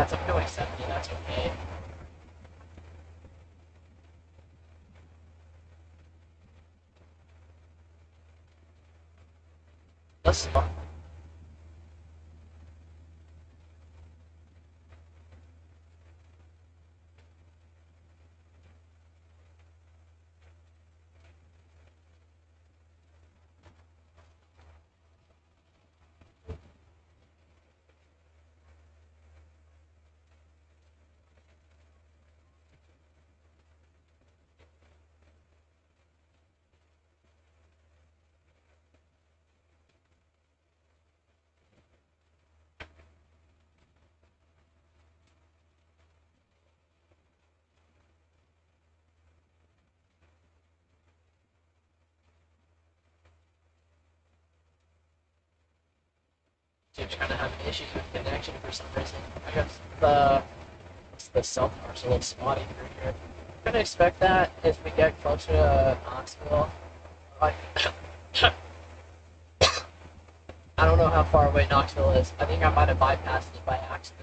it's like going 70, that's okay. Let's Seems kind of having issues with connection for some reason. I guess the cell tower's a little spotty through here. I'm gonna expect that as we get closer to Knoxville. Like, I don't know how far away Knoxville is. I think I might have bypassed it by accident.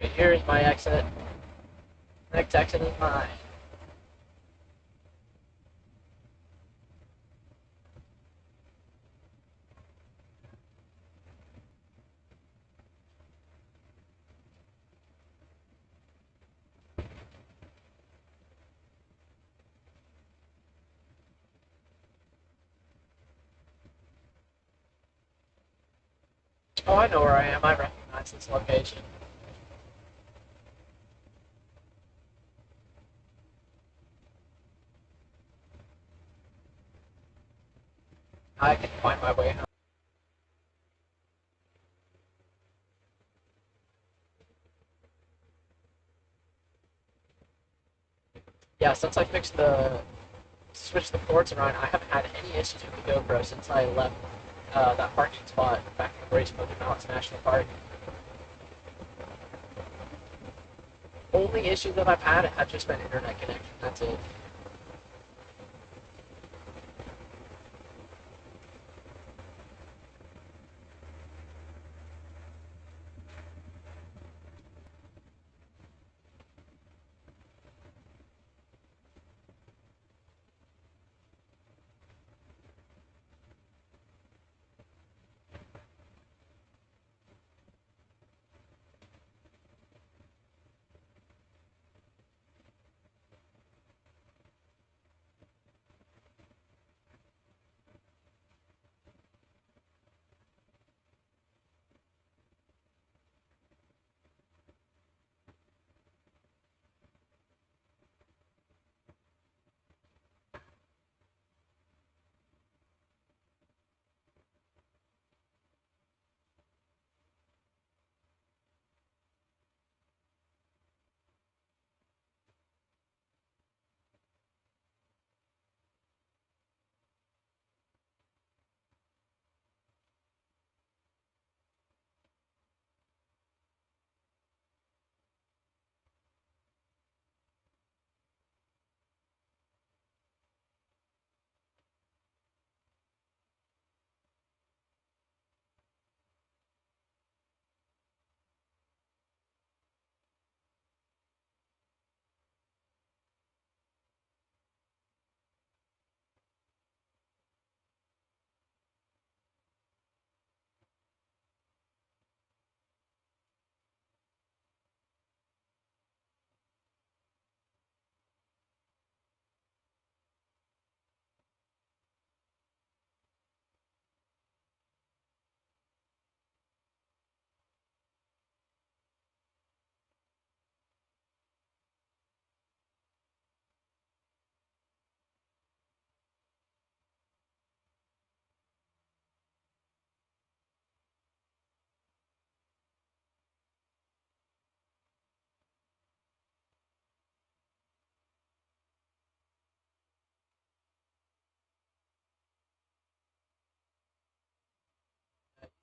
Right, here's my exit. Next exit is mine. Oh, I know where I am. I recognize this location. I can find my way home. Yeah, since I switched the ports around, I haven't had any issues with the GoPro since I left that parking spot back in the Great Smoky Mountains National Park. Only issue that I've had have just been internet connection. That's it.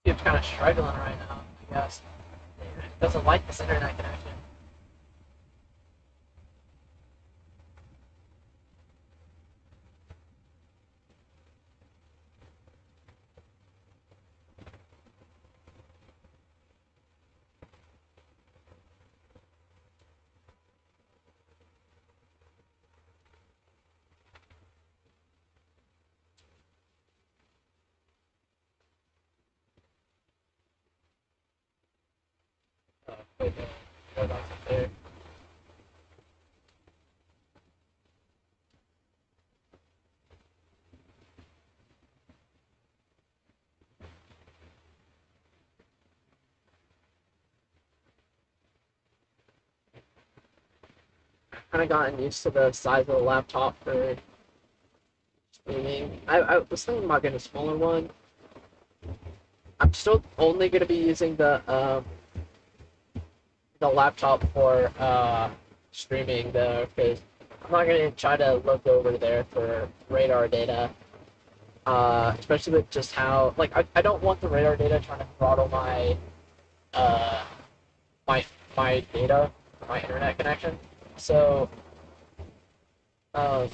YouTube's kind of struggling right now, I guess. It doesn't like this internet connection. Wait, no, that's up there. Kind of gotten used to the size of the laptop for streaming. I was thinking about getting a smaller one. I'm still only going to be using the laptop for streaming though, because I'm not going to try to look over there for radar data. Especially with just how I don't want the radar data trying to throttle uh my my data, my internet connection. So uh,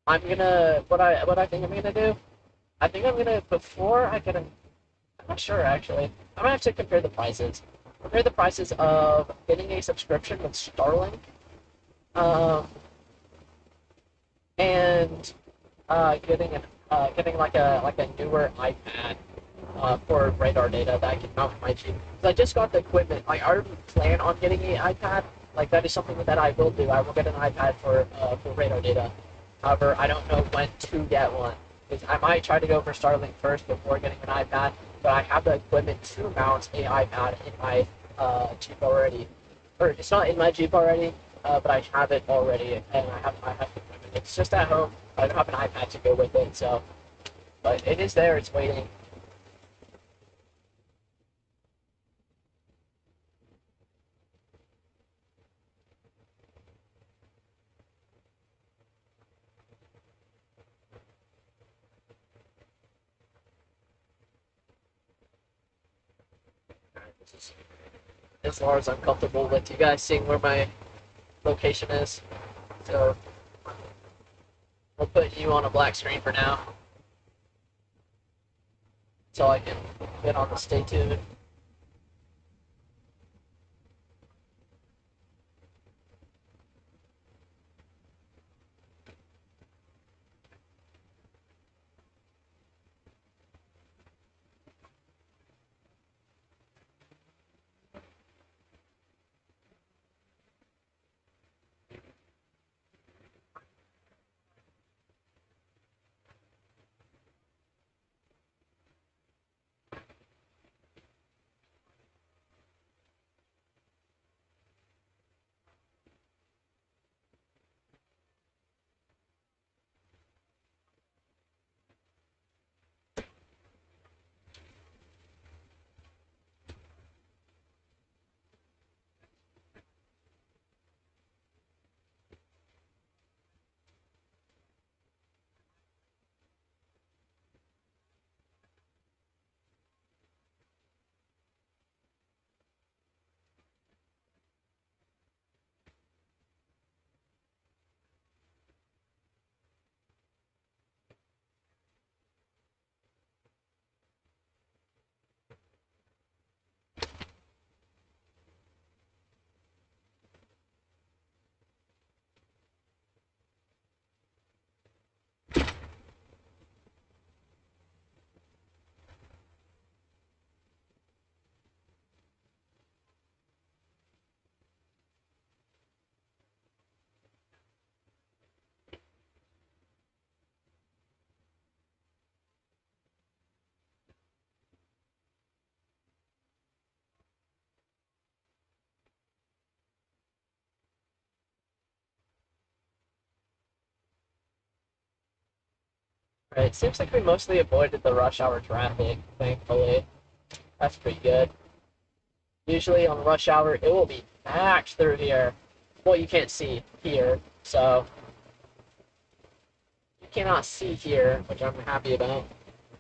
I'm gonna what I think I'm gonna do. I think I'm gonna before I get a I'm not sure actually. I'm gonna have to compare the prices. Compare the prices of getting a subscription with Starlink, um, and getting like a newer iPad for radar data that I can mount my Jeep. Because I just got the equipment. I already plan on getting an iPad. Like that is something that I will do. I will get an iPad for radar data. However, I don't know when to get one. Because I might try to go for Starlink first before getting an iPad. But I have the equipment to mount an iPad in my Jeep already. Or it's not in my Jeep already, but I have it already, and I have the equipment. It's just at home. I don't have an iPad to go with it, so but it is there. It's waiting. As far as I'm comfortable with you guys seeing where my location is. So we'll put you on a black screen for now, so I can get on the stay tuned. Right, it seems like we mostly avoided the rush hour traffic, thankfully. That's pretty good. Usually on rush hour, it will be packed through here. Well, you can't see here, so you cannot see here, which I'm happy about.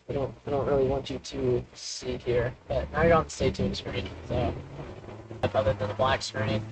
I don't really want you to see here, but now you're on the stay tuned screen, so other than the black screen.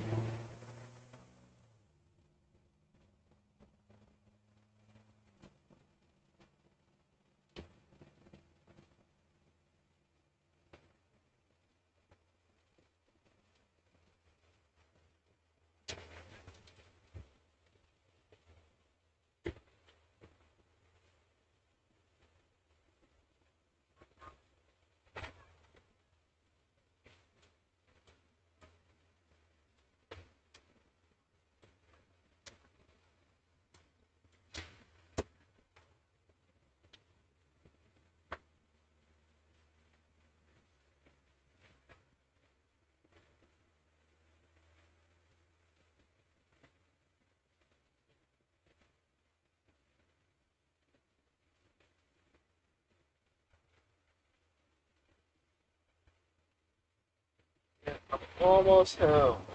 I'm almost home.